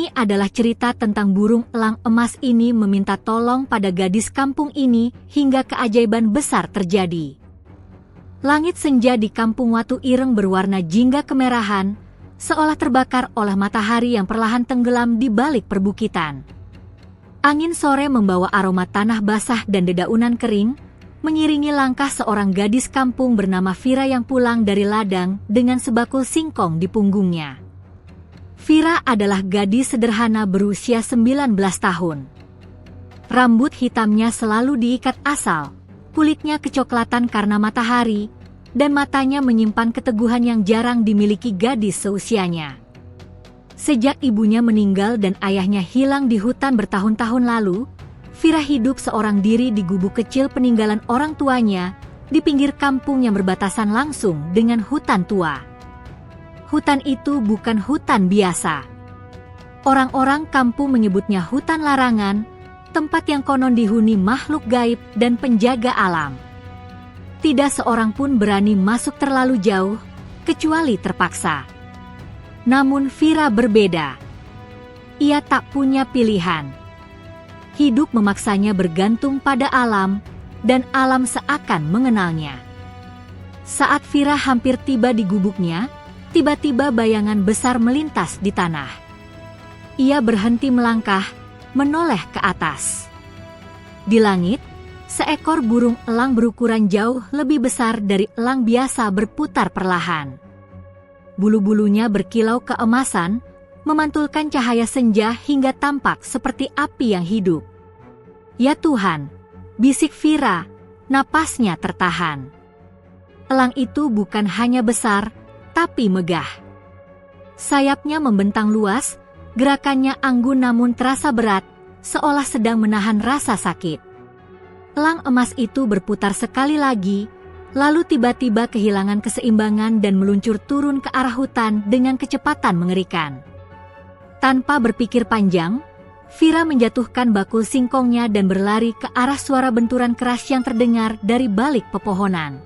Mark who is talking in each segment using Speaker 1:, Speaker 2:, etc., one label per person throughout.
Speaker 1: Ini adalah cerita tentang burung elang emas ini meminta tolong pada gadis kampung ini hingga keajaiban besar terjadi. Langit senja di kampung Watu Ireng berwarna jingga kemerahan, seolah terbakar oleh matahari yang perlahan tenggelam di balik perbukitan. Angin sore membawa aroma tanah basah dan dedaunan kering, mengiringi langkah seorang gadis kampung bernama Vira yang pulang dari ladang dengan sebakul singkong di punggungnya. Vira adalah gadis sederhana berusia 19 tahun. Rambut hitamnya selalu diikat asal, kulitnya kecoklatan karena matahari, dan matanya menyimpan keteguhan yang jarang dimiliki gadis seusianya. Sejak ibunya meninggal dan ayahnya hilang di hutan bertahun-tahun lalu, Vira hidup seorang diri di gubuk kecil peninggalan orang tuanya, di pinggir kampung yang berbatasan langsung dengan hutan tua. Hutan itu bukan hutan biasa. Orang-orang kampung menyebutnya hutan larangan, tempat yang konon dihuni makhluk gaib dan penjaga alam. Tidak seorang pun berani masuk terlalu jauh, kecuali terpaksa. Namun Vira berbeda. Ia tak punya pilihan. Hidup memaksanya bergantung pada alam, dan alam seakan mengenalnya. Saat Vira hampir tiba di gubuknya, tiba-tiba bayangan besar melintas di tanah. Ia berhenti melangkah, menoleh ke atas. Di langit, seekor burung elang berukuran jauh lebih besar dari elang biasa berputar perlahan. Bulu-bulunya berkilau keemasan, memantulkan cahaya senja hingga tampak seperti api yang hidup. "Ya Tuhan," bisik Vira, napasnya tertahan. Elang itu bukan hanya besar, tapi megah. Sayapnya membentang luas, gerakannya anggun namun terasa berat, seolah sedang menahan rasa sakit. Elang emas itu berputar sekali lagi, lalu tiba-tiba kehilangan keseimbangan dan meluncur turun ke arah hutan dengan kecepatan mengerikan. Tanpa berpikir panjang, Vira menjatuhkan bakul singkongnya dan berlari ke arah suara benturan keras yang terdengar dari balik pepohonan.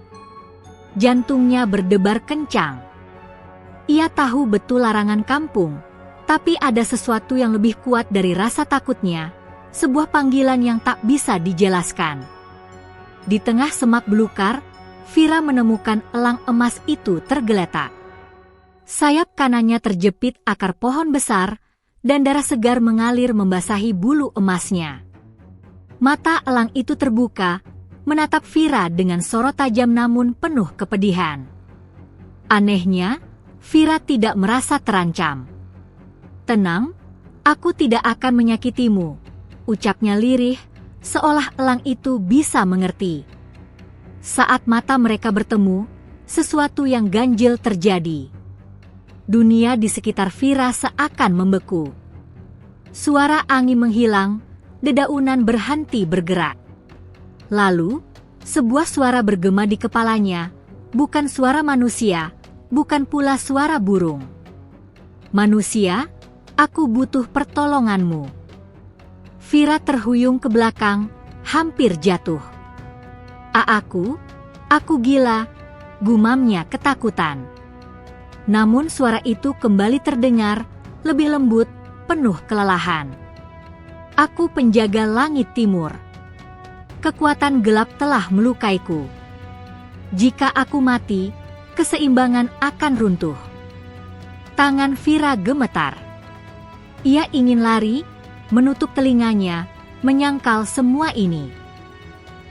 Speaker 1: Jantungnya berdebar kencang. Ia tahu betul larangan kampung, tapi ada sesuatu yang lebih kuat dari rasa takutnya, sebuah panggilan yang tak bisa dijelaskan. Di tengah semak belukar, Vira menemukan elang emas itu tergeletak. Sayap kanannya terjepit akar pohon besar, dan darah segar mengalir membasahi bulu emasnya. Mata elang itu terbuka, menatap Vira dengan sorot tajam namun penuh kepedihan. Anehnya, Vira tidak merasa terancam. "Tenang, aku tidak akan menyakitimu," ucapnya lirih, seolah elang itu bisa mengerti. Saat mata mereka bertemu, sesuatu yang ganjil terjadi. Dunia di sekitar Vira seakan membeku. Suara angin menghilang, dedaunan berhenti bergerak. Lalu, sebuah suara bergema di kepalanya, bukan suara manusia, bukan pula suara burung. "Manusia, aku butuh pertolonganmu." Vira terhuyung ke belakang, hampir jatuh. Aku gila," gumamnya ketakutan. Namun suara itu kembali terdengar, lebih lembut, penuh kelelahan. "Aku penjaga langit timur. Kekuatan gelap telah melukaiku. Jika aku mati, keseimbangan akan runtuh." Tangan Vira gemetar. Ia ingin lari, menutup telinganya, menyangkal semua ini.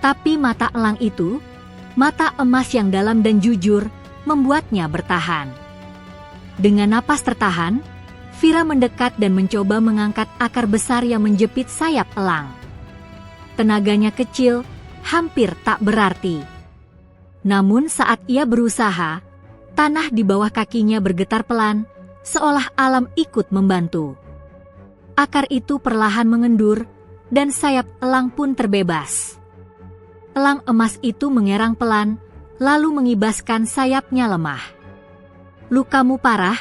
Speaker 1: Tapi mata elang itu, mata emas yang dalam dan jujur, membuatnya bertahan. Dengan napas tertahan, Vira mendekat dan mencoba mengangkat akar besar yang menjepit sayap elang. Tenaganya kecil, hampir tak berarti. Namun saat ia berusaha, tanah di bawah kakinya bergetar pelan, seolah alam ikut membantu. Akar itu perlahan mengendur, dan sayap elang pun terbebas. Elang emas itu mengerang pelan, lalu mengibaskan sayapnya lemah. "Lukamu parah,"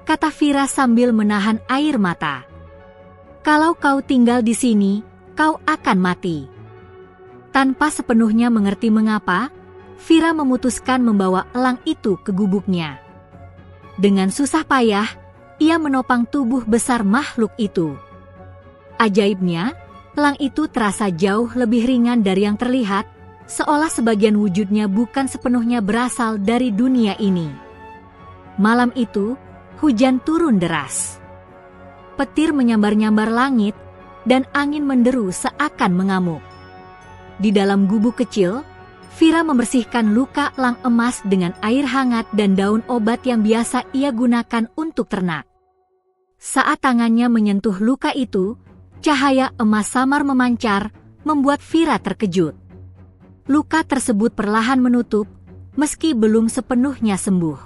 Speaker 1: kata Vira sambil menahan air mata. "Kalau kau tinggal di sini, kau akan mati." Tanpa sepenuhnya mengerti mengapa, Vira memutuskan membawa elang itu ke gubuknya. Dengan susah payah, ia menopang tubuh besar makhluk itu. Ajaibnya, elang itu terasa jauh lebih ringan dari yang terlihat, seolah sebagian wujudnya bukan sepenuhnya berasal dari dunia ini. Malam itu, hujan turun deras. Petir menyambar-nyambar langit, dan angin menderu seakan mengamuk. Di dalam gubuk kecil, Fira membersihkan luka elang emas dengan air hangat dan daun obat yang biasa ia gunakan untuk ternak. Saat tangannya menyentuh luka itu, cahaya emas samar memancar, membuat Fira terkejut. Luka tersebut perlahan menutup, meski belum sepenuhnya sembuh.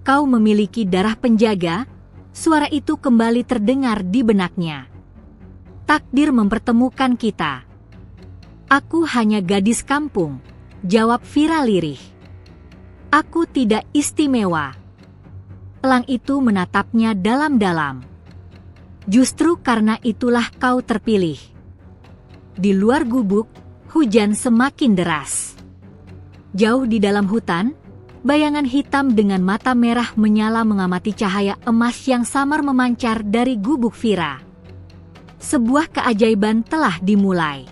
Speaker 1: "Kau memiliki darah penjaga?" Suara itu kembali terdengar di benaknya. "Takdir mempertemukan kita." "Aku hanya gadis kampung," jawab Fira lirih. "Aku tidak istimewa." Elang itu menatapnya dalam-dalam. "Justru karena itulah kau terpilih." Di luar gubuk, hujan semakin deras. Jauh di dalam hutan, bayangan hitam dengan mata merah menyala mengamati cahaya emas yang samar memancar dari gubuk Fira. Sebuah keajaiban telah dimulai.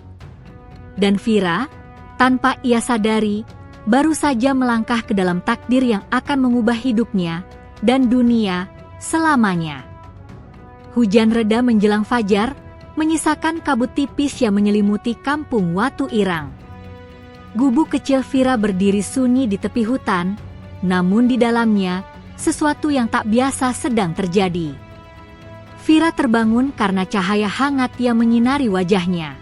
Speaker 1: Dan Fira, tanpa ia sadari, baru saja melangkah ke dalam takdir yang akan mengubah hidupnya dan dunia selamanya. Hujan reda menjelang fajar, menyisakan kabut tipis yang menyelimuti kampung Watu Ireng. Gubuk kecil Fira berdiri sunyi di tepi hutan, namun di dalamnya, sesuatu yang tak biasa sedang terjadi. Fira terbangun karena cahaya hangat yang menyinari wajahnya.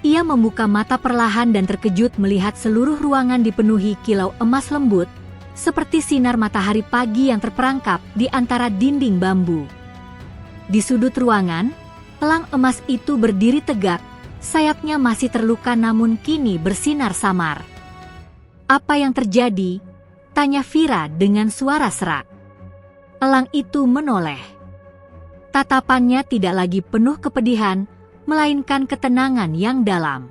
Speaker 1: Ia membuka mata perlahan dan terkejut melihat seluruh ruangan dipenuhi kilau emas lembut, seperti sinar matahari pagi yang terperangkap di antara dinding bambu. Di sudut ruangan, elang emas itu berdiri tegak, sayapnya masih terluka namun kini bersinar samar. "Apa yang terjadi?" tanya Fira dengan suara serak. Elang itu menoleh. Tatapannya tidak lagi penuh kepedihan, melainkan ketenangan yang dalam.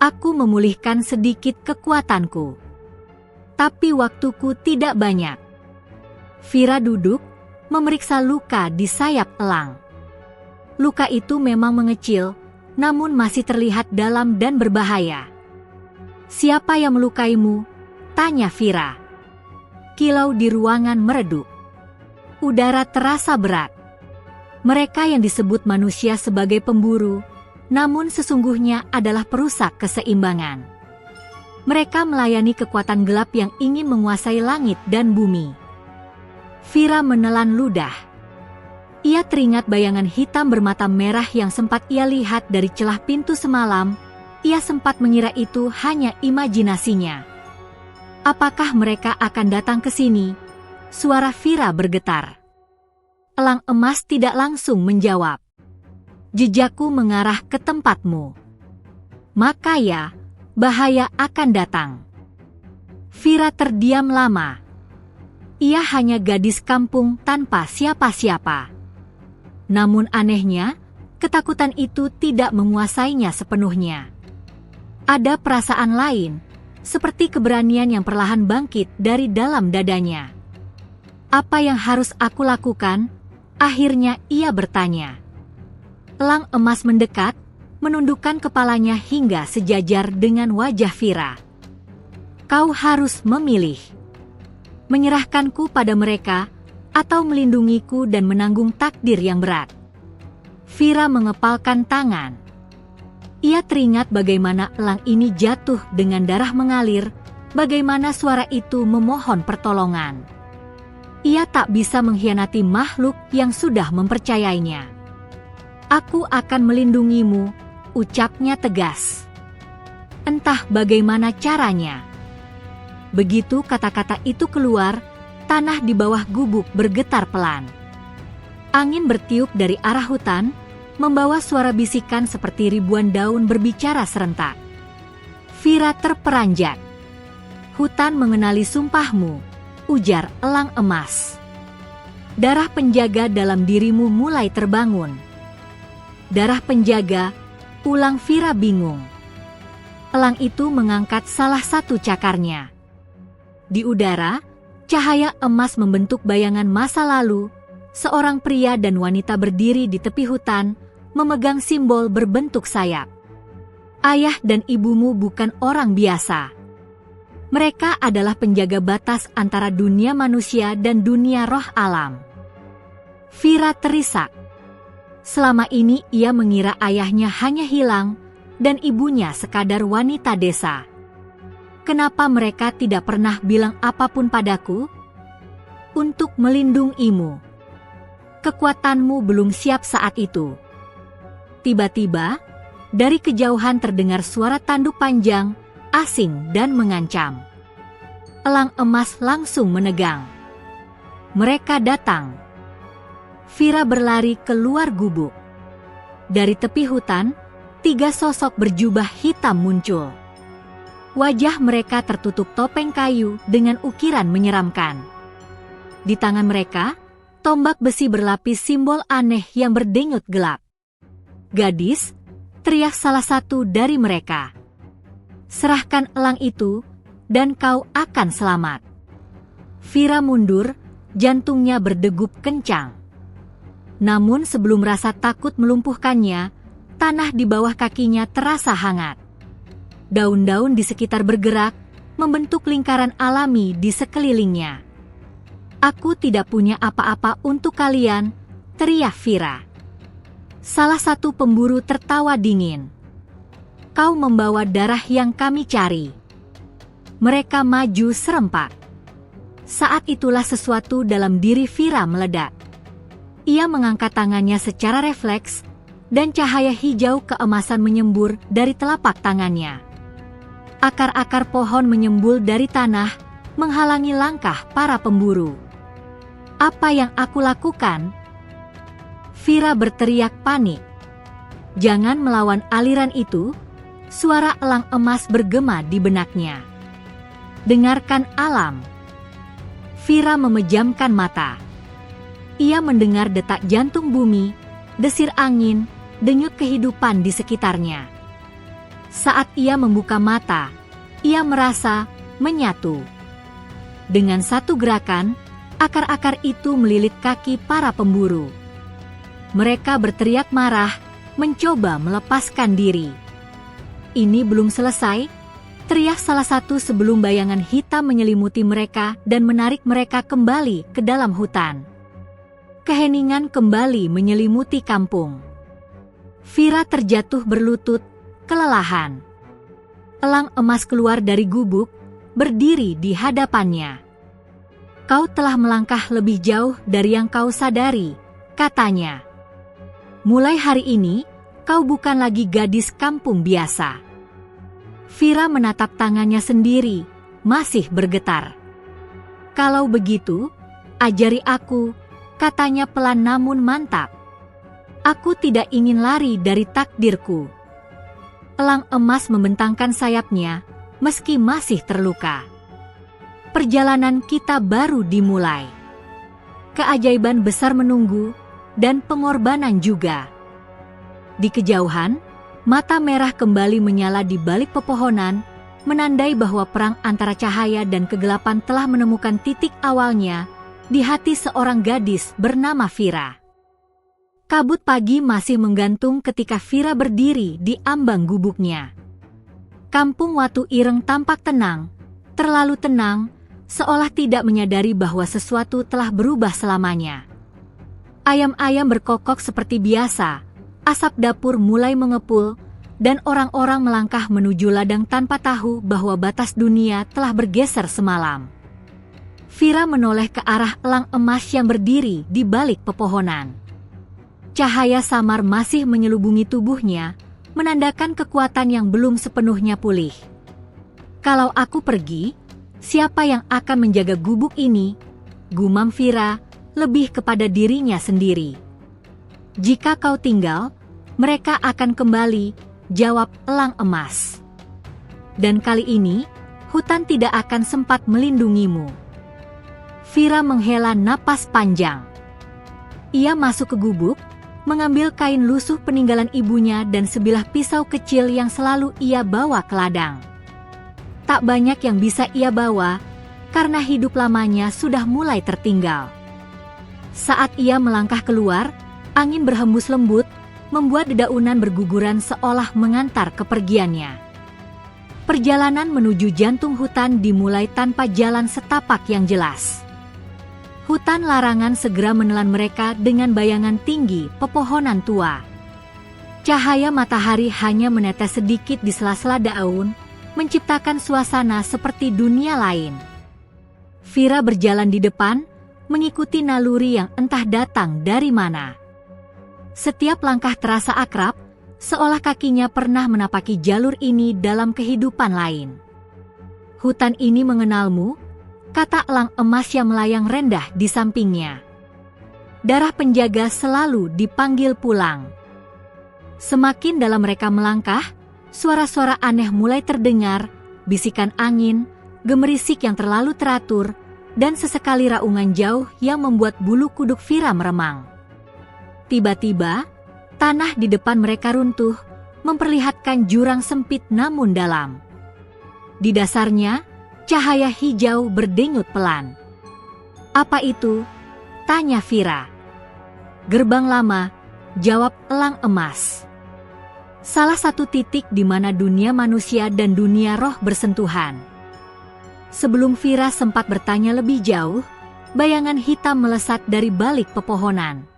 Speaker 1: "Aku memulihkan sedikit kekuatanku. Tapi waktuku tidak banyak." Fira duduk, memeriksa luka di sayap elang. Luka itu memang mengecil, namun masih terlihat dalam dan berbahaya. "Siapa yang melukaimu?" tanya Fira. Kilau di ruangan meredup. Udara terasa berat. Mereka yang disebut manusia sebagai pemburu, namun sesungguhnya adalah perusak keseimbangan. Mereka melayani kekuatan gelap yang ingin menguasai langit dan bumi. Fira menelan ludah. Ia teringat bayangan hitam bermata merah yang sempat ia lihat dari celah pintu semalam. Ia sempat mengira itu hanya imajinasinya. "Apakah mereka akan datang ke sini?" Suara Fira bergetar. Elang emas tidak langsung menjawab. "Jejakku mengarah ke tempatmu. Maka ya, bahaya akan datang." Fira terdiam lama. Ia hanya gadis kampung tanpa siapa-siapa. Namun anehnya, ketakutan itu tidak menguasainya sepenuhnya. Ada perasaan lain, seperti keberanian yang perlahan bangkit dari dalam dadanya. "Apa yang harus aku lakukan?" akhirnya ia bertanya. Elang emas mendekat, menundukkan kepalanya hingga sejajar dengan wajah Fira. "Kau harus memilih. Menyerahkanku pada mereka, atau melindungiku dan menanggung takdir yang berat." Fira mengepalkan tangan. Ia teringat bagaimana elang ini jatuh dengan darah mengalir, bagaimana suara itu memohon pertolongan. Ia tak bisa mengkhianati makhluk yang sudah mempercayainya. "Aku akan melindungimu," ucapnya tegas. Entah bagaimana caranya. Begitu kata-kata itu keluar, tanah di bawah gubuk bergetar pelan. Angin bertiup dari arah hutan, membawa suara bisikan seperti ribuan daun berbicara serentak. Fira terperanjat. "Hutan mengenali sumpahmu," ujar elang emas. "Darah penjaga dalam dirimu mulai terbangun." "Darah penjaga?" ulang Fira bingung. Elang itu mengangkat salah satu cakarnya. Di udara, cahaya emas membentuk bayangan masa lalu, Seorang pria dan wanita berdiri di tepi hutan, memegang simbol berbentuk sayap. Ayah dan ibumu bukan orang biasa. Mereka adalah penjaga batas antara dunia manusia dan dunia roh alam. Fira terisak. Selama ini ia mengira ayahnya hanya hilang dan ibunya sekadar wanita desa. Kenapa mereka tidak pernah bilang apapun padaku? Untuk melindungimu. Kekuatanmu belum siap saat itu. Tiba-tiba, dari kejauhan terdengar suara tanduk panjang, asing dan mengancam. Elang emas langsung menegang. Mereka datang. Fira berlari keluar gubuk. Dari tepi hutan, 3 sosok berjubah hitam muncul. Wajah mereka tertutup topeng kayu dengan ukiran menyeramkan. Di tangan mereka, tombak besi berlapis simbol aneh yang berdenyut gelap. "Gadis," teriak salah satu dari mereka. "Serahkan elang itu, dan kau akan selamat." Fira mundur, jantungnya berdegup kencang. Namun sebelum rasa takut melumpuhkannya, tanah di bawah kakinya terasa hangat. Daun-daun di sekitar bergerak, membentuk lingkaran alami di sekelilingnya. "Aku tidak punya apa-apa untuk kalian," teriak Fira. Salah satu pemburu tertawa dingin. "Kau membawa darah yang kami cari." Mereka maju serempak. Saat itulah sesuatu dalam diri Fira meledak. Ia mengangkat tangannya secara refleks, dan cahaya hijau keemasan menyembur dari telapak tangannya. Akar-akar pohon menyembul dari tanah, menghalangi langkah para pemburu. "Apa yang aku lakukan?" Fira berteriak panik. "Jangan melawan aliran itu," suara elang emas bergema di benaknya. "Dengarkan alam." Fira memejamkan mata. Ia mendengar detak jantung bumi, desir angin, denyut kehidupan di sekitarnya. Saat ia membuka mata, ia merasa menyatu. Dengan satu gerakan, akar-akar itu melilit kaki para pemburu. Mereka berteriak marah, mencoba melepaskan diri. "Ini belum selesai," teriak salah satu sebelum bayangan hitam menyelimuti mereka dan menarik mereka kembali ke dalam hutan. Keheningan kembali menyelimuti kampung. Fira terjatuh berlutut, kelelahan. Elang emas keluar dari gubuk, berdiri di hadapannya. "Kau telah melangkah lebih jauh dari yang kau sadari," katanya. "Mulai hari ini, kau bukan lagi gadis kampung biasa." Fira menatap tangannya sendiri, masih bergetar. "Kalau begitu, ajari aku," katanya pelan namun mantap. "Aku tidak ingin lari dari takdirku." Elang emas membentangkan sayapnya, meski masih terluka. "Perjalanan kita baru dimulai. Keajaiban besar menunggu, dan pengorbanan juga." Di kejauhan, mata merah kembali menyala di balik pepohonan, menandai bahwa perang antara cahaya dan kegelapan telah menemukan titik awalnya di hati seorang gadis bernama Fira. Kabut pagi masih menggantung ketika Fira berdiri di ambang gubuknya. Kampung Watu Ireng tampak tenang, terlalu tenang, seolah tidak menyadari bahwa sesuatu telah berubah selamanya. Ayam-ayam berkokok seperti biasa, asap dapur mulai mengepul, dan orang-orang melangkah menuju ladang tanpa tahu bahwa batas dunia telah bergeser semalam. Fira menoleh ke arah elang emas yang berdiri di balik pepohonan. Cahaya samar masih menyelubungi tubuhnya, menandakan kekuatan yang belum sepenuhnya pulih. "Kalau aku pergi, siapa yang akan menjaga gubuk ini?" gumam Fira, lebih kepada dirinya sendiri. "Jika kau tinggal, mereka akan kembali," jawab elang emas. "Dan kali ini, hutan tidak akan sempat melindungimu." Fira menghela napas panjang. Ia masuk ke gubuk, mengambil kain lusuh peninggalan ibunya dan sebilah pisau kecil yang selalu ia bawa ke ladang. Tak banyak yang bisa ia bawa, karena hidup lamanya sudah mulai tertinggal. Saat ia melangkah keluar, angin berhembus lembut, membuat dedaunan berguguran seolah mengantar kepergiannya. Perjalanan menuju jantung hutan dimulai tanpa jalan setapak yang jelas. Hutan larangan segera menelan mereka dengan bayangan tinggi pepohonan tua. Cahaya matahari hanya menetes sedikit di sela-sela daun, menciptakan suasana seperti dunia lain. Vira berjalan di depan, mengikuti naluri yang entah datang dari mana. Setiap langkah terasa akrab, seolah kakinya pernah menapaki jalur ini dalam kehidupan lain. Hutan ini mengenalmu, kata elang emas yang melayang rendah di sampingnya. Darah penjaga selalu dipanggil pulang. Semakin dalam mereka melangkah, suara-suara aneh mulai terdengar, bisikan angin, gemerisik yang terlalu teratur, dan sesekali raungan jauh yang membuat bulu kuduk Vira meremang. Tiba-tiba, tanah di depan mereka runtuh, memperlihatkan jurang sempit namun dalam. Di dasarnya, cahaya hijau berdenyut pelan. "Apa itu?" tanya Vira. "Gerbang lama," jawab elang emas. Salah satu titik di mana dunia manusia dan dunia roh bersentuhan. Sebelum Vira sempat bertanya lebih jauh, bayangan hitam melesat dari balik pepohonan.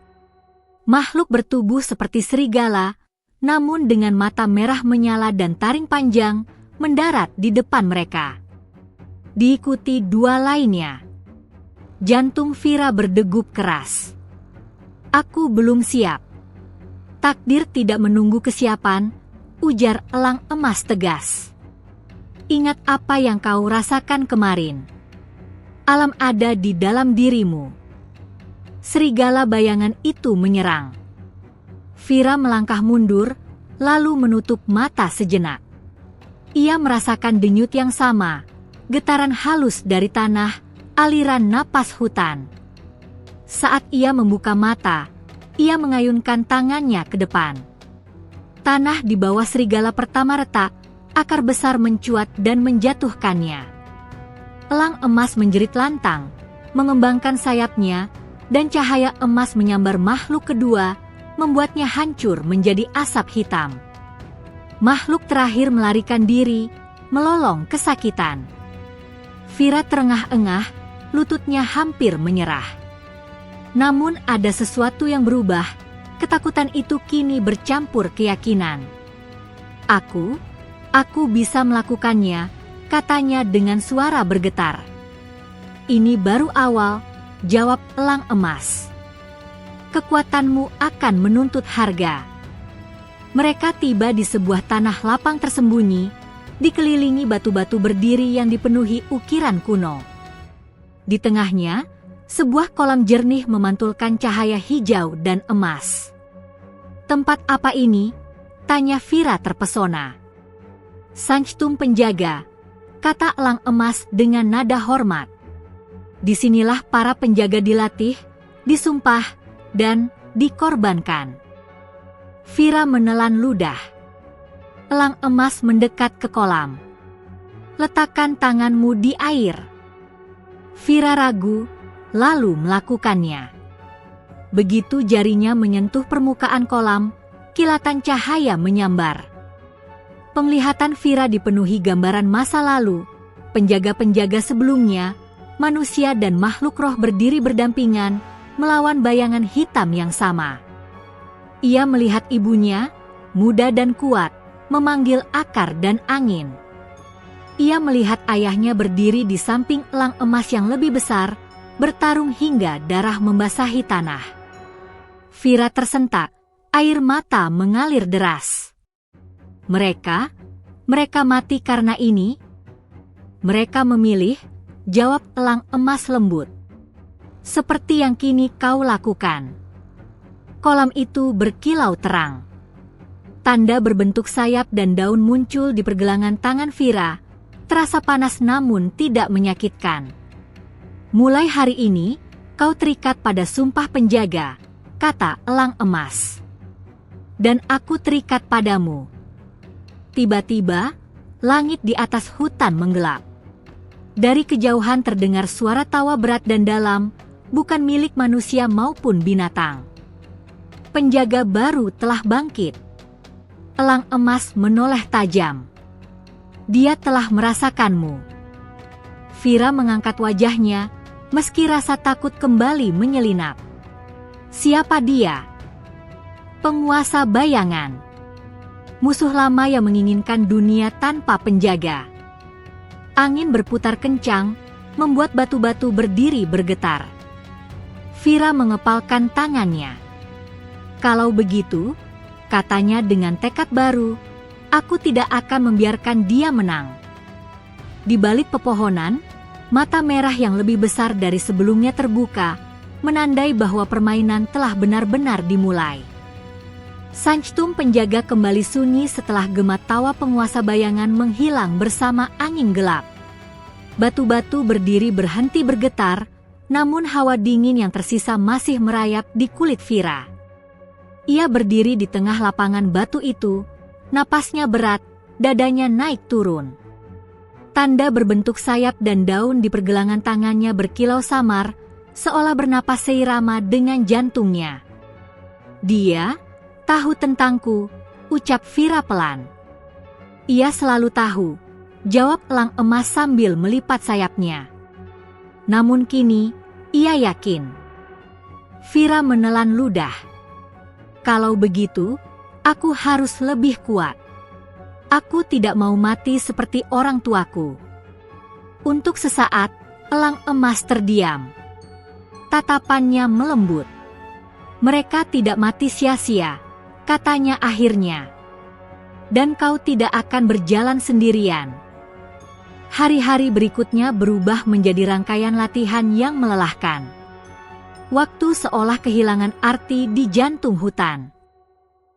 Speaker 1: Makhluk bertubuh seperti serigala, namun dengan mata merah menyala dan taring panjang, mendarat di depan mereka. Diikuti dua lainnya. Jantung Vira berdegup keras. "Aku belum siap." "Takdir tidak menunggu kesiapan," ujar elang emas tegas. "Ingat apa yang kau rasakan kemarin. Alam ada di dalam dirimu." Serigala bayangan itu menyerang. Vira melangkah mundur, lalu menutup mata sejenak. Ia merasakan denyut yang sama, getaran halus dari tanah, aliran napas hutan. Saat ia membuka mata, ia mengayunkan tangannya ke depan. Tanah di bawah serigala pertama retak, akar besar mencuat dan menjatuhkannya. Elang emas menjerit lantang, mengembangkan sayapnya, dan cahaya emas menyambar makhluk kedua, membuatnya hancur menjadi asap hitam. Makhluk terakhir melarikan diri, melolong kesakitan. Vira terengah-engah, lututnya hampir menyerah. Namun ada sesuatu yang berubah, ketakutan itu kini bercampur keyakinan. Aku bisa melakukannya," katanya dengan suara bergetar. "Ini baru awal," jawab elang emas. "Kekuatanmu akan menuntut harga." Mereka tiba di sebuah tanah lapang tersembunyi, dikelilingi batu-batu berdiri yang dipenuhi ukiran kuno. Di tengahnya, sebuah kolam jernih memantulkan cahaya hijau dan emas. "Tempat apa ini?" tanya Vira terpesona. "Sanctum penjaga," kata elang emas dengan nada hormat. "Disinilah para penjaga dilatih, disumpah, dan dikorbankan." Vira menelan ludah. Elang emas mendekat ke kolam. "Letakkan tanganmu di air." Vira ragu, lalu melakukannya. Begitu jarinya menyentuh permukaan kolam, kilatan cahaya menyambar. Penglihatan Vira dipenuhi gambaran masa lalu, penjaga-penjaga sebelumnya, manusia dan makhluk roh berdiri berdampingan, melawan bayangan hitam yang sama. Ia melihat ibunya, muda dan kuat, memanggil akar dan angin. Ia melihat ayahnya berdiri di samping elang emas yang lebih besar, bertarung hingga darah membasahi tanah. Vira tersentak, air mata mengalir deras. Mereka mati karena ini? "Mereka memilih," jawab elang emas lembut. "Seperti yang kini kau lakukan." Kolam itu berkilau terang. Tanda berbentuk sayap dan daun muncul di pergelangan tangan Vira, terasa panas namun tidak menyakitkan. "Mulai hari ini, kau terikat pada sumpah penjaga," kata elang emas. "Dan aku terikat padamu." Tiba-tiba, langit di atas hutan menggelap. Dari kejauhan terdengar suara tawa berat dan dalam, bukan milik manusia maupun binatang. Penjaga baru telah bangkit. Elang emas menoleh tajam. Dia telah merasakanmu. Fira mengangkat wajahnya, meski rasa takut kembali menyelinap. Siapa dia? Penguasa bayangan. Musuh lama yang menginginkan dunia tanpa penjaga. Angin berputar kencang, membuat batu-batu berdiri bergetar. Fira mengepalkan tangannya. Kalau begitu, katanya dengan tekad baru, aku tidak akan membiarkan dia menang. Di balik pepohonan, mata merah yang lebih besar dari sebelumnya terbuka, menandai bahwa permainan telah benar-benar dimulai. Sanctum penjaga kembali sunyi setelah gema tawa penguasa bayangan menghilang bersama angin gelap. Batu-batu berdiri berhenti bergetar, namun hawa dingin yang tersisa masih merayap di kulit Fira. Ia berdiri di tengah lapangan batu itu, napasnya berat, dadanya naik turun. Tanda berbentuk sayap dan daun di pergelangan tangannya berkilau samar, seolah bernapas seirama dengan jantungnya. Dia tahu tentangku, ucap Fira pelan. Ia selalu tahu, jawab elang emas sambil melipat sayapnya. Namun kini, ia yakin. Fira menelan ludah. Kalau begitu, aku harus lebih kuat. Aku tidak mau mati seperti orang tuaku. Untuk sesaat, elang emas terdiam. Tatapannya melembut. Mereka tidak mati sia-sia, katanya akhirnya. Dan kau tidak akan berjalan sendirian. Hari-hari berikutnya berubah menjadi rangkaian latihan yang melelahkan. Waktu seolah kehilangan arti di jantung hutan.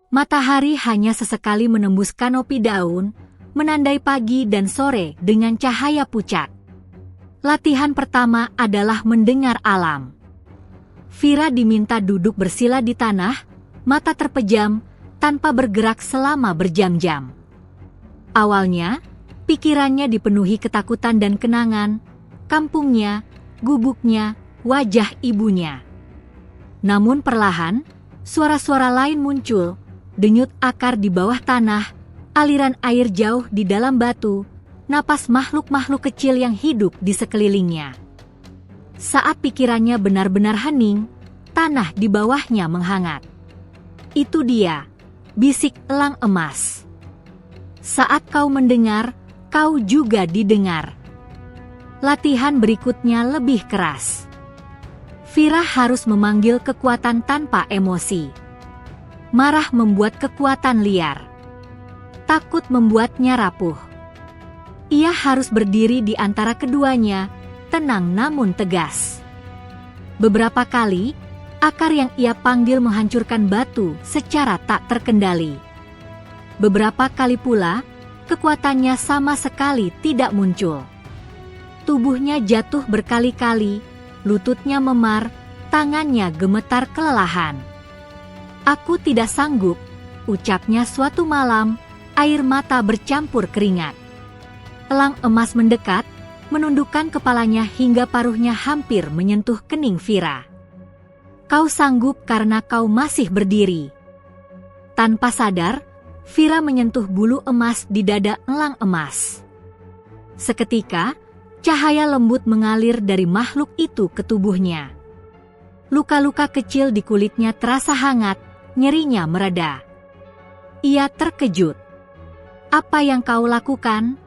Speaker 1: Matahari hanya sesekali menembus kanopi daun, menandai pagi dan sore dengan cahaya pucat. Latihan pertama adalah mendengar alam. Fira diminta duduk bersila di tanah, mata terpejam, tanpa bergerak selama berjam-jam. Awalnya, pikirannya dipenuhi ketakutan dan kenangan, kampungnya, gubuknya, wajah ibunya. Namun perlahan, suara-suara lain muncul, denyut akar di bawah tanah, aliran air jauh di dalam batu, napas makhluk-makhluk kecil yang hidup di sekelilingnya. Saat pikirannya benar-benar hening, tanah di bawahnya menghangat. Itu dia, bisik elang emas. Saat kau mendengar, kau juga didengar. Latihan berikutnya lebih keras. Fira harus memanggil kekuatan tanpa emosi. Marah membuat kekuatan liar. Takut membuatnya rapuh. Ia harus berdiri di antara keduanya, tenang namun tegas. Beberapa kali, akar yang ia panggil menghancurkan batu secara tak terkendali. Beberapa kali pula, kekuatannya sama sekali tidak muncul. Tubuhnya jatuh berkali-kali, lututnya memar, tangannya gemetar kelelahan. Aku tidak sanggup, ucapnya suatu malam, air mata bercampur keringat. Elang emas mendekat, menundukkan kepalanya hingga paruhnya hampir menyentuh kening Fira. Kau sanggup karena kau masih berdiri. Tanpa sadar, Fira menyentuh bulu emas di dada elang emas. Seketika, cahaya lembut mengalir dari makhluk itu ke tubuhnya. Luka-luka kecil di kulitnya terasa hangat, nyerinya mereda. Ia terkejut. Apa yang kau lakukan?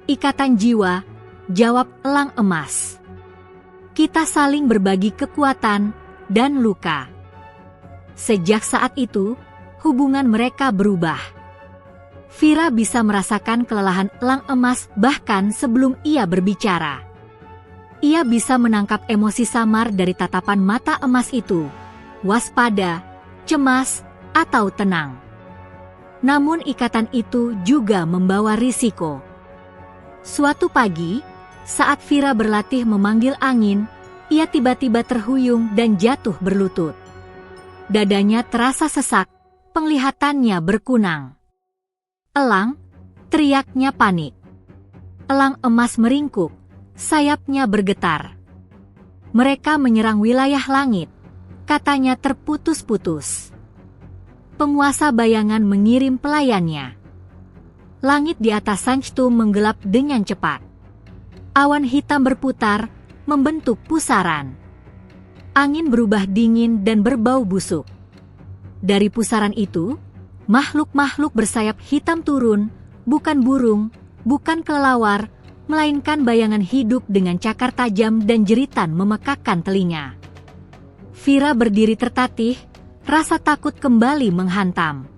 Speaker 1: Ikatan jiwa, jawab elang emas. Kita saling berbagi kekuatan dan luka. Sejak saat itu, hubungan mereka berubah. Fira bisa merasakan kelelahan elang emas bahkan sebelum ia berbicara. Ia bisa menangkap emosi samar dari tatapan mata emas itu, waspada, cemas, atau tenang. Namun ikatan itu juga membawa risiko. Suatu pagi, saat Fira berlatih memanggil angin, ia tiba-tiba terhuyung dan jatuh berlutut. Dadanya terasa sesak, penglihatannya berkunang. Elang, teriaknya panik. Elang emas meringkuk, sayapnya bergetar. Mereka menyerang wilayah langit, katanya terputus-putus. Penguasa bayangan mengirim pelayannya. Langit di atas Sanchtum menggelap dengan cepat. Awan hitam berputar, membentuk pusaran. Angin berubah dingin dan berbau busuk. Dari pusaran itu, makhluk-makhluk bersayap hitam turun, bukan burung, bukan kelelawar, melainkan bayangan hidup dengan cakar tajam dan jeritan memekakkan telinga. Fira berdiri tertatih, rasa takut kembali menghantam.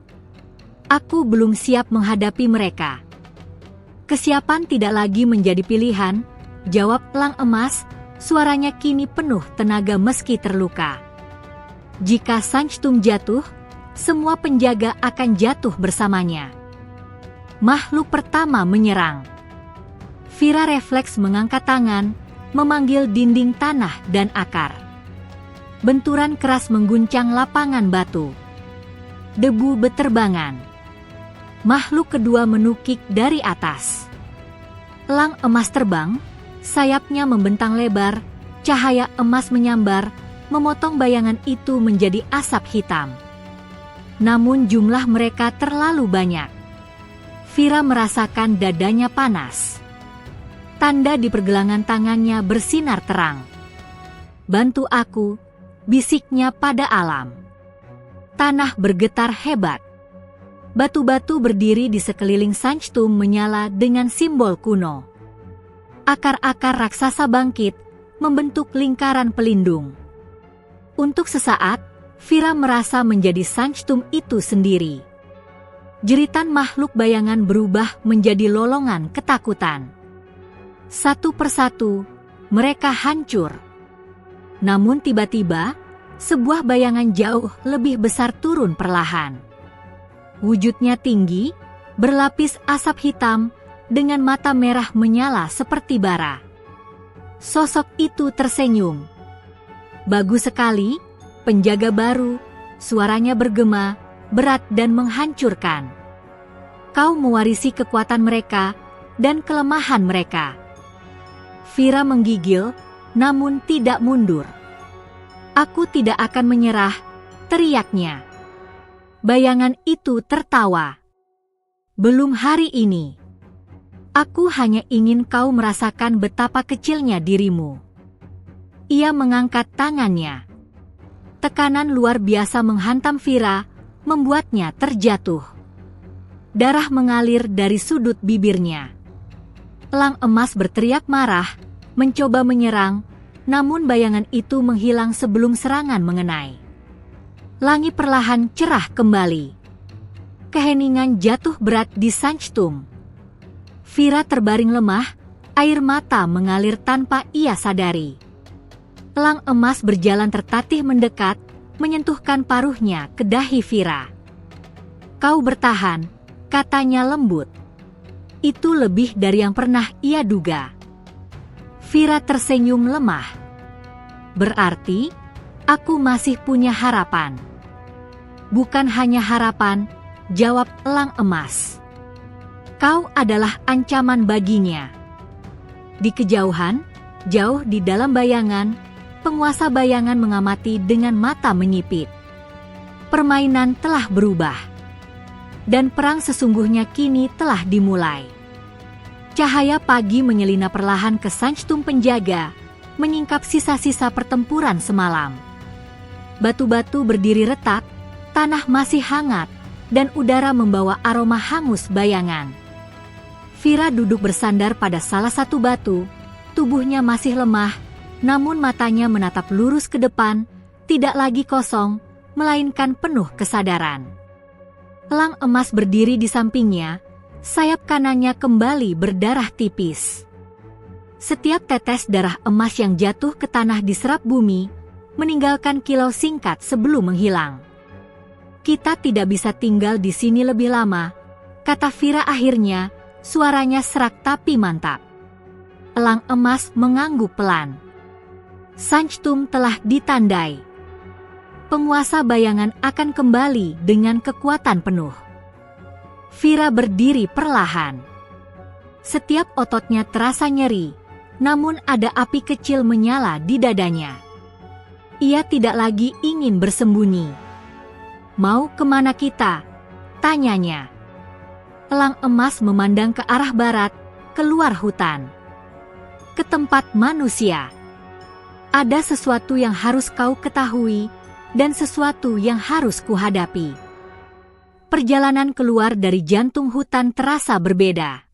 Speaker 1: Aku belum siap menghadapi mereka. Kesiapan tidak lagi menjadi pilihan, jawab Elang Emas, suaranya kini penuh tenaga meski terluka. Jika Sanchtum jatuh, semua penjaga akan jatuh bersamanya. Makhluk pertama menyerang. Fira refleks mengangkat tangan, memanggil dinding tanah dan akar. Benturan keras mengguncang lapangan batu. Debu beterbangan. Makhluk kedua menukik dari atas. Elang emas terbang, sayapnya membentang lebar, cahaya emas menyambar, memotong bayangan itu menjadi asap hitam. Namun jumlah mereka terlalu banyak. Fira merasakan dadanya panas. Tanda di pergelangan tangannya bersinar terang. Bantu aku, bisiknya pada alam. Tanah bergetar hebat. Batu-batu berdiri di sekeliling Sanchtum menyala dengan simbol kuno. Akar-akar raksasa bangkit, membentuk lingkaran pelindung. Untuk sesaat, Fira merasa menjadi Sanchtum itu sendiri. Jeritan makhluk bayangan berubah menjadi lolongan ketakutan. Satu persatu, mereka hancur. Namun tiba-tiba, sebuah bayangan jauh lebih besar turun perlahan. Wujudnya tinggi, berlapis asap hitam, dengan mata merah menyala seperti bara. Sosok itu tersenyum. Bagus sekali, penjaga baru, suaranya bergema, berat dan menghancurkan. Kau mewarisi kekuatan mereka dan kelemahan mereka. Fira menggigil, namun tidak mundur. Aku tidak akan menyerah, teriaknya. Bayangan itu tertawa. Belum hari ini. Aku hanya ingin kau merasakan betapa kecilnya dirimu. Ia mengangkat tangannya. Tekanan luar biasa menghantam Fira, membuatnya terjatuh. Darah mengalir dari sudut bibirnya. Elang emas berteriak marah, mencoba menyerang, namun bayangan itu menghilang sebelum serangan mengenai. Langit perlahan cerah kembali. Keheningan jatuh berat di Sanchtum. Fira terbaring lemah, air mata mengalir tanpa ia sadari. Elang emas berjalan tertatih mendekat, menyentuhkan paruhnya ke dahi Fira. Kau bertahan, katanya lembut. Itu lebih dari yang pernah ia duga. Fira tersenyum lemah. Berarti, aku masih punya harapan. Bukan hanya harapan, jawab Elang Emas. Kau adalah ancaman baginya. Di kejauhan, jauh di dalam bayangan, penguasa bayangan mengamati dengan mata menyipit. Permainan telah berubah. Dan perang sesungguhnya kini telah dimulai. Cahaya pagi menyelinap perlahan ke Sanchtum penjaga, menyingkap sisa-sisa pertempuran semalam. Batu-batu berdiri retak, tanah masih hangat, dan udara membawa aroma hangus bayangan. Fira duduk bersandar pada salah satu batu, tubuhnya masih lemah, namun matanya menatap lurus ke depan, tidak lagi kosong, melainkan penuh kesadaran. Elang emas berdiri di sampingnya, sayap kanannya kembali berdarah tipis. Setiap tetes darah emas yang jatuh ke tanah diserap bumi, meninggalkan kilau singkat sebelum menghilang. Kita tidak bisa tinggal di sini lebih lama, kata Fira akhirnya, suaranya serak tapi mantap. Elang emas mengangguk pelan. Sanchtum telah ditandai. Penguasa bayangan akan kembali dengan kekuatan penuh. Fira berdiri perlahan. Setiap ototnya terasa nyeri, Namun ada api kecil menyala di dadanya. Ia tidak lagi ingin bersembunyi. "Mau kemana kita?" tanyanya. Elang emas memandang ke arah barat, keluar hutan. "Ke tempat manusia. Ada sesuatu yang harus kau ketahui, dan sesuatu yang harus kuhadapi." Perjalanan keluar dari jantung hutan terasa berbeda.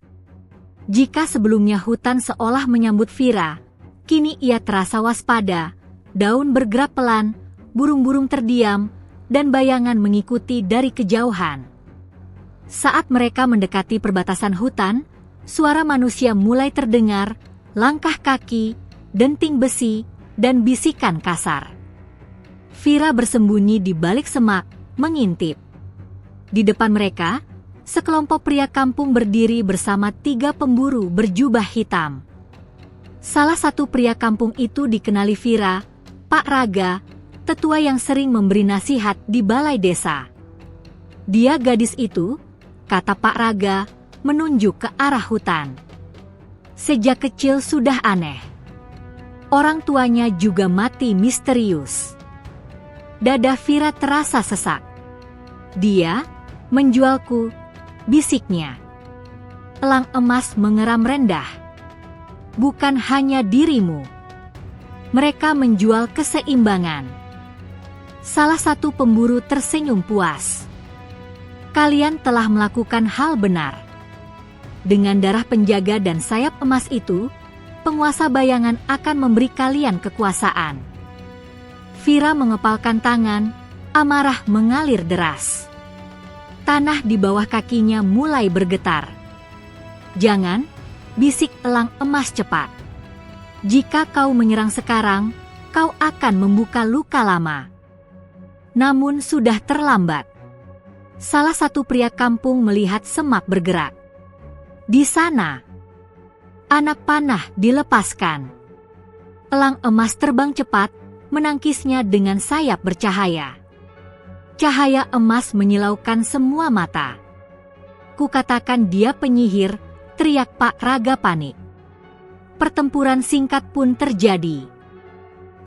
Speaker 1: Jika sebelumnya hutan seolah menyambut Vira, kini ia terasa waspada, daun bergerak pelan, burung-burung terdiam, dan bayangan mengikuti dari kejauhan. Saat mereka mendekati perbatasan hutan, suara manusia mulai terdengar, langkah kaki, denting besi, dan bisikan kasar. Vira bersembunyi di balik semak, mengintip. Di depan mereka, sekelompok pria kampung berdiri bersama 3 pemburu berjubah hitam. Salah satu pria kampung itu dikenali Vira, Pak Raga, tetua yang sering memberi nasihat di balai desa. "Dia gadis itu," kata Pak Raga, menunjuk ke arah hutan. "Sejak kecil sudah aneh. Orang tuanya juga mati misterius." Dada Vira terasa sesak. "Dia menjualku," bisiknya. Elang emas mengeram rendah. "Bukan hanya dirimu. Mereka menjual keseimbangan." Salah satu pemburu tersenyum puas. "Kalian telah melakukan hal benar. Dengan darah penjaga dan sayap emas itu, penguasa bayangan akan memberi kalian kekuasaan." Vira mengepalkan tangan, amarah mengalir deras. Tanah di bawah kakinya mulai bergetar. "Jangan," bisik elang emas cepat. "Jika kau menyerang sekarang, kau akan membuka luka lama." Namun sudah terlambat. Salah satu pria kampung melihat semak bergerak. Di sana, anak panah dilepaskan. Elang emas terbang cepat, menangkisnya dengan sayap bercahaya. Cahaya emas menyilaukan semua mata. "Kukatakan dia penyihir," teriak Pak Raga panik. Pertempuran singkat pun terjadi.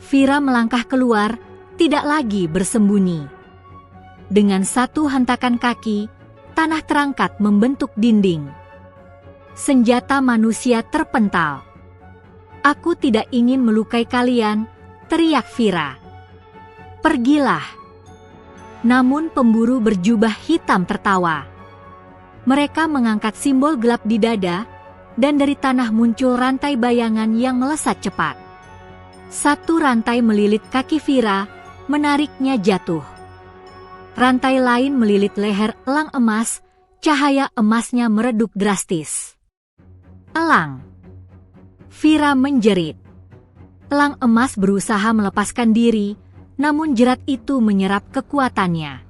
Speaker 1: Vira melangkah keluar, tidak lagi bersembunyi. Dengan satu hentakan kaki, tanah terangkat membentuk dinding. Senjata manusia terpental. "Aku tidak ingin melukai kalian," teriak Vira. "Pergilah." Namun pemburu berjubah hitam tertawa. Mereka mengangkat simbol gelap di dada, dan dari tanah muncul rantai bayangan yang melesat cepat. Satu rantai melilit kaki Vira, menariknya jatuh. Rantai lain melilit leher elang emas, cahaya emasnya meredup drastis. "Elang!" Vira menjerit. Elang emas berusaha melepaskan diri, namun jerat itu menyerap kekuatannya.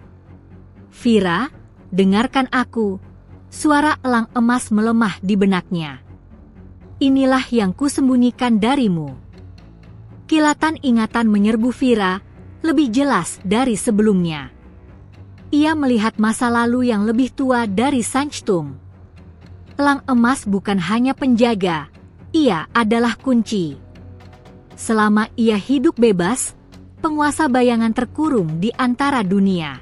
Speaker 1: "Vira, dengarkan aku," suara elang emas melemah di benaknya. "Inilah yang kusembunyikan darimu." Kilatan ingatan menyerbu Vira, lebih jelas dari sebelumnya. Ia melihat masa lalu yang lebih tua dari Sanchtum. Elang emas bukan hanya penjaga, ia adalah kunci. Selama ia hidup bebas, penguasa bayangan terkurung di antara dunia.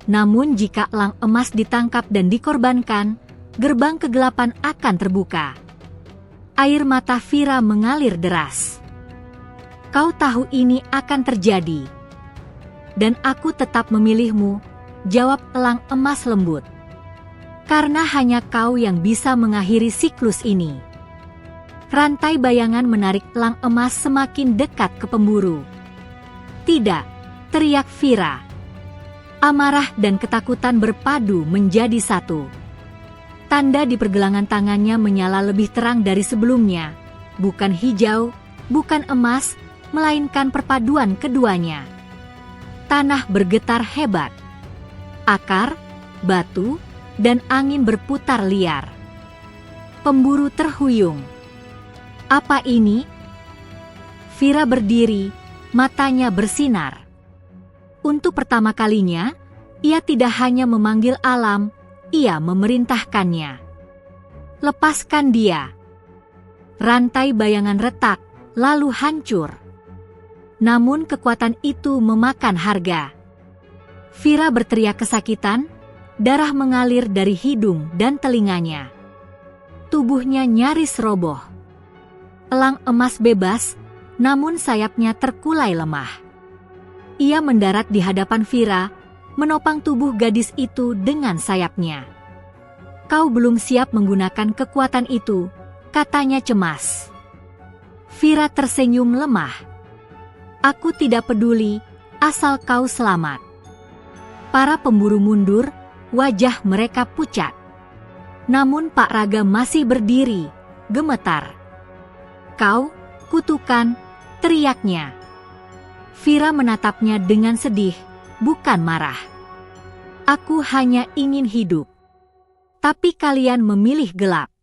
Speaker 1: Namun jika elang emas ditangkap dan dikorbankan, gerbang kegelapan akan terbuka. Air mata Vira mengalir deras. "Kau tahu ini akan terjadi. Dan aku tetap memilihmu," jawab elang emas lembut. "Karena hanya kau yang bisa mengakhiri siklus ini." Rantai bayangan menarik elang emas semakin dekat ke pemburu. "Tidak!" teriak Vira. Amarah dan ketakutan berpadu menjadi satu. Tanda di pergelangan tangannya menyala lebih terang dari sebelumnya. Bukan hijau, bukan emas, melainkan perpaduan keduanya. Tanah bergetar hebat. Akar, batu, dan angin berputar liar. Pemburu terhuyung. "Apa ini?" Vira berdiri, matanya bersinar. Untuk pertama kalinya, ia tidak hanya memanggil alam, ia memerintahkannya. "Lepaskan dia." Rantai bayangan retak, lalu hancur. Namun kekuatan itu memakan harga. Vira berteriak kesakitan, darah mengalir dari hidung dan telinganya. Tubuhnya nyaris roboh. Elang emas bebas, namun sayapnya terkulai lemah. Ia mendarat di hadapan Vira, menopang tubuh gadis itu dengan sayapnya. "Kau belum siap menggunakan kekuatan itu," katanya cemas. Vira tersenyum lemah. "Aku tidak peduli, asal kau selamat." Para pemburu mundur, wajah mereka pucat. Namun Pak Raga masih berdiri, gemetar. "Kau, kutukan," teriaknya. Vira menatapnya dengan sedih, bukan marah. "Aku hanya ingin hidup. Tapi kalian memilih gelap."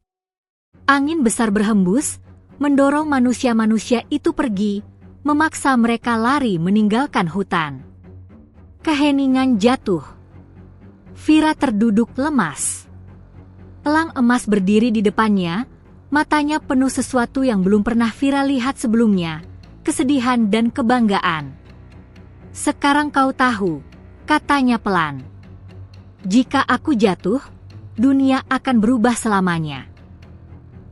Speaker 1: Angin besar berhembus, mendorong manusia-manusia itu pergi, memaksa mereka lari meninggalkan hutan. Keheningan jatuh. Vira terduduk lemas. Elang emas berdiri di depannya, matanya penuh sesuatu yang belum pernah Vira lihat sebelumnya, kesedihan dan kebanggaan. "Sekarang kau tahu," katanya pelan. "Jika aku jatuh, dunia akan berubah selamanya."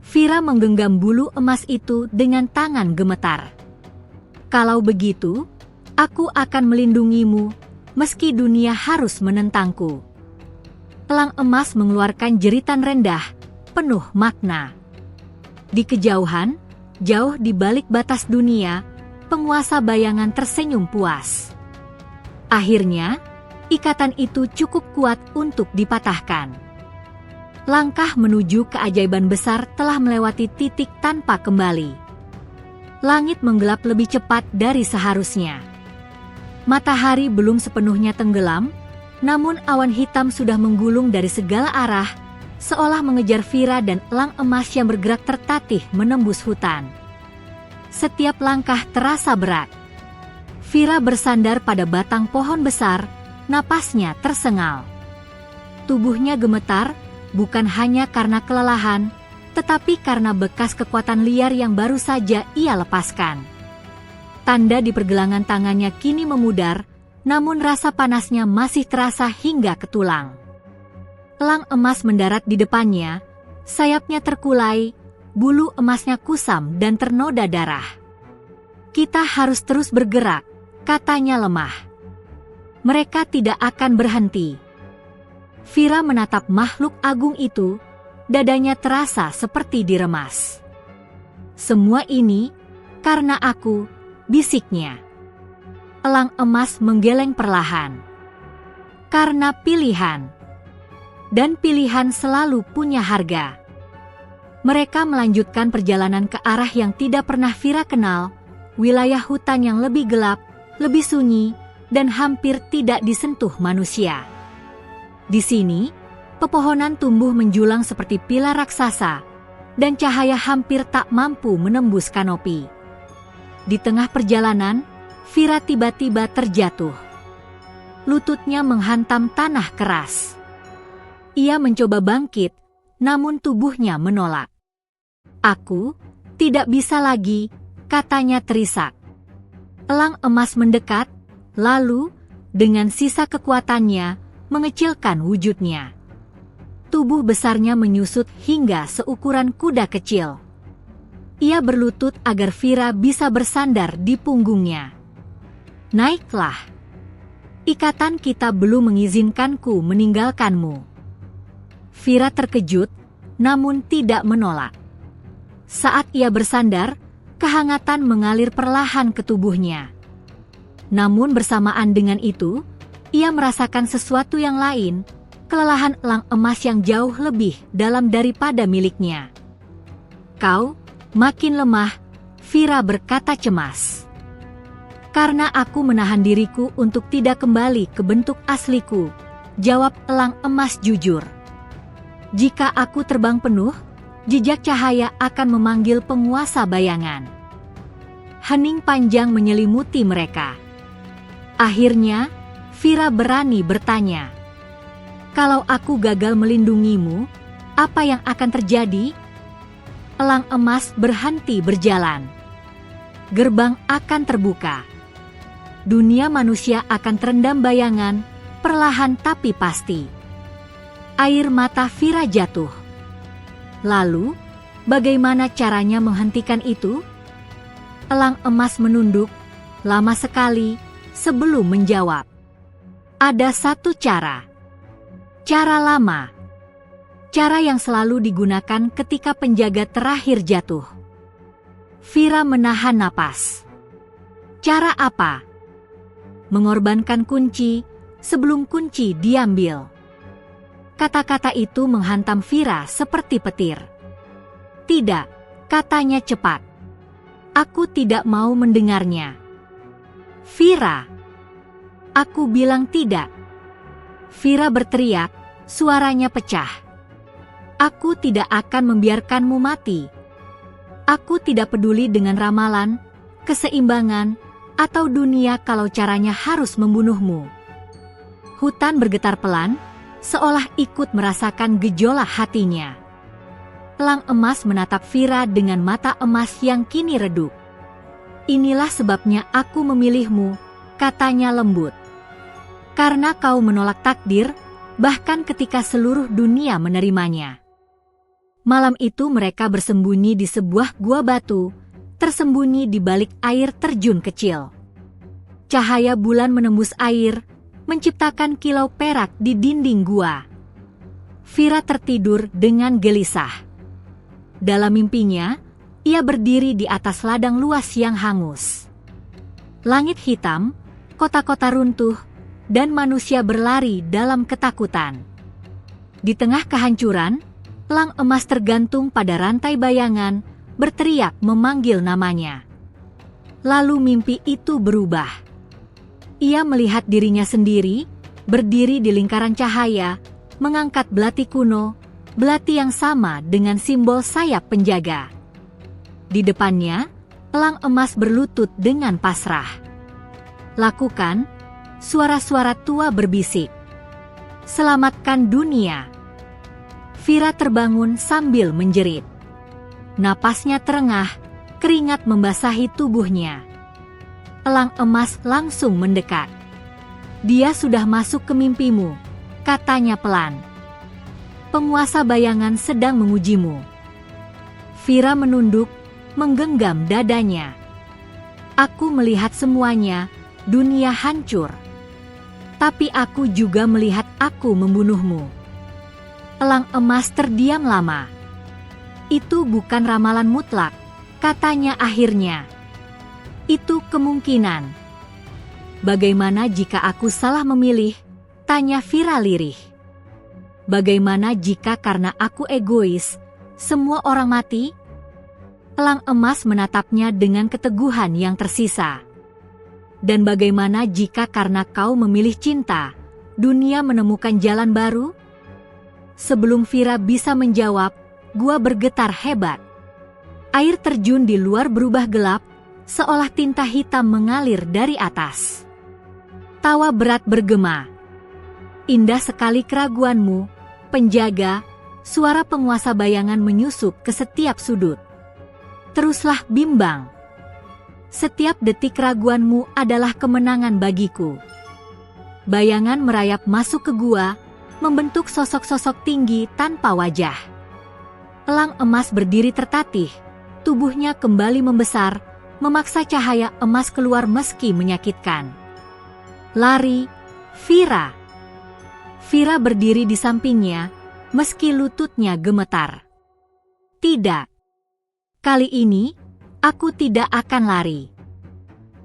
Speaker 1: Vira menggenggam bulu emas itu dengan tangan gemetar. "Kalau begitu, aku akan melindungimu, meski dunia harus menentangku." Elang emas mengeluarkan jeritan rendah, penuh makna. Di kejauhan, jauh di balik batas dunia, penguasa bayangan tersenyum puas. Akhirnya, ikatan itu cukup kuat untuk dipatahkan. Langkah menuju keajaiban besar telah melewati titik tanpa kembali. Langit menggelap lebih cepat dari seharusnya. Matahari belum sepenuhnya tenggelam, namun awan hitam sudah menggulung dari segala arah, seolah mengejar Vira dan elang emas yang bergerak tertatih menembus hutan. Setiap langkah terasa berat. Vira bersandar pada batang pohon besar, napasnya tersengal. Tubuhnya gemetar, bukan hanya karena kelelahan, tetapi karena bekas kekuatan liar yang baru saja ia lepaskan. Tanda di pergelangan tangannya kini memudar, namun rasa panasnya masih terasa hingga ke tulang. Elang emas mendarat di depannya, sayapnya terkulai, bulu emasnya kusam dan ternoda darah. "Kita harus terus bergerak," katanya lemah. "Mereka tidak akan berhenti." Vira menatap makhluk agung itu, dadanya terasa seperti diremas. "Semua ini karena aku," bisiknya. Elang emas menggeleng perlahan. "Karena pilihan. Dan pilihan selalu punya harga." Mereka melanjutkan perjalanan ke arah yang tidak pernah Vira kenal, wilayah hutan yang lebih gelap, lebih sunyi, dan hampir tidak disentuh manusia. Di sini, pepohonan tumbuh menjulang seperti pilar raksasa, dan cahaya hampir tak mampu menembus kanopi. Di tengah perjalanan, Vira tiba-tiba terjatuh. Lututnya menghantam tanah keras. Ia mencoba bangkit, namun tubuhnya menolak. "Aku tidak bisa lagi," katanya terisak. Elang emas mendekat, lalu, dengan sisa kekuatannya, mengecilkan wujudnya. Tubuh besarnya menyusut hingga seukuran kuda kecil. Ia berlutut agar Vira bisa bersandar di punggungnya. "Naiklah. Ikatan kita belum mengizinkanku meninggalkanmu." Vira terkejut, namun tidak menolak. Saat ia bersandar, kehangatan mengalir perlahan ke tubuhnya. Namun bersamaan dengan itu, ia merasakan sesuatu yang lain, kelelahan elang emas yang jauh lebih dalam daripada miliknya. "Kau makin lemah," Vira berkata cemas. "Karena aku menahan diriku untuk tidak kembali ke bentuk asliku," jawab elang emas jujur. "Jika aku terbang penuh, jejak cahaya akan memanggil penguasa bayangan." Hening panjang menyelimuti mereka. Akhirnya, Vira berani bertanya, "Kalau aku gagal melindungimu, apa yang akan terjadi?" elang emas berhenti berjalan. Gerbang akan terbuka. Dunia manusia akan terendam bayangan, perlahan tapi pasti. Air mata Vira jatuh. Lalu, bagaimana caranya menghentikan itu? Elang emas menunduk, lama sekali, sebelum menjawab. Ada satu cara. Cara lama. Cara yang selalu digunakan ketika penjaga terakhir jatuh. Vira menahan napas. Cara apa? Mengorbankan kunci, sebelum kunci diambil. Kata-kata itu menghantam Vira seperti petir. Tidak, katanya cepat. Aku tidak mau mendengarnya. Vira. Aku bilang tidak. Vira berteriak, suaranya pecah. Aku tidak akan membiarkanmu mati. Aku tidak peduli dengan ramalan, keseimbangan, atau dunia kalau caranya harus membunuhmu. Hutan bergetar pelan, seolah ikut merasakan gejolak hatinya. Elang emas menatap Vira dengan mata emas yang kini redup. Inilah sebabnya aku memilihmu, katanya lembut. Karena kau menolak takdir, bahkan ketika seluruh dunia menerimanya. Malam itu mereka bersembunyi di sebuah gua batu, tersembunyi di balik air terjun kecil. Cahaya bulan menembus air, menciptakan kilau perak di dinding gua. Vira tertidur dengan gelisah. Dalam mimpinya, ia berdiri di atas ladang luas yang hangus. Langit hitam, kota-kota runtuh, dan manusia berlari dalam ketakutan. Di tengah kehancuran, elang emas tergantung pada rantai bayangan, berteriak memanggil namanya. Lalu mimpi itu berubah. Ia melihat dirinya sendiri, berdiri di lingkaran cahaya, mengangkat belati kuno, belati yang sama dengan simbol sayap penjaga. Di depannya, elang emas berlutut dengan pasrah. Lakukan, suara-suara tua berbisik. Selamatkan dunia. Vira terbangun sambil menjerit. Napasnya terengah, keringat membasahi tubuhnya. Elang emas langsung mendekat. Dia sudah masuk ke mimpimu, katanya pelan. Penguasa bayangan sedang mengujimu. Vira menunduk, menggenggam dadanya. Aku melihat semuanya, dunia hancur. Tapi aku juga melihat aku membunuhmu. Elang emas terdiam lama. Itu bukan ramalan mutlak, katanya akhirnya. Itu kemungkinan. Bagaimana jika aku salah memilih? Tanya Vira lirih. Bagaimana jika karena aku egois, semua orang mati? Elang emas menatapnya dengan keteguhan yang tersisa. Dan bagaimana jika karena kau memilih cinta, dunia menemukan jalan baru? Sebelum Vira bisa menjawab, gua bergetar hebat. Air terjun di luar berubah gelap, seolah tinta hitam mengalir dari atas. Tawa berat bergema. Indah sekali keraguanmu, penjaga, suara penguasa bayangan menyusup ke setiap sudut. Teruslah bimbang. Setiap detik keraguanmu adalah kemenangan bagiku. Bayangan merayap masuk ke gua, membentuk sosok-sosok tinggi tanpa wajah. Elang emas berdiri tertatih, tubuhnya kembali membesar, memaksa cahaya emas keluar meski menyakitkan. Lari, Vira. Vira berdiri di sampingnya, meski lututnya gemetar. Tidak. Kali ini, aku tidak akan lari.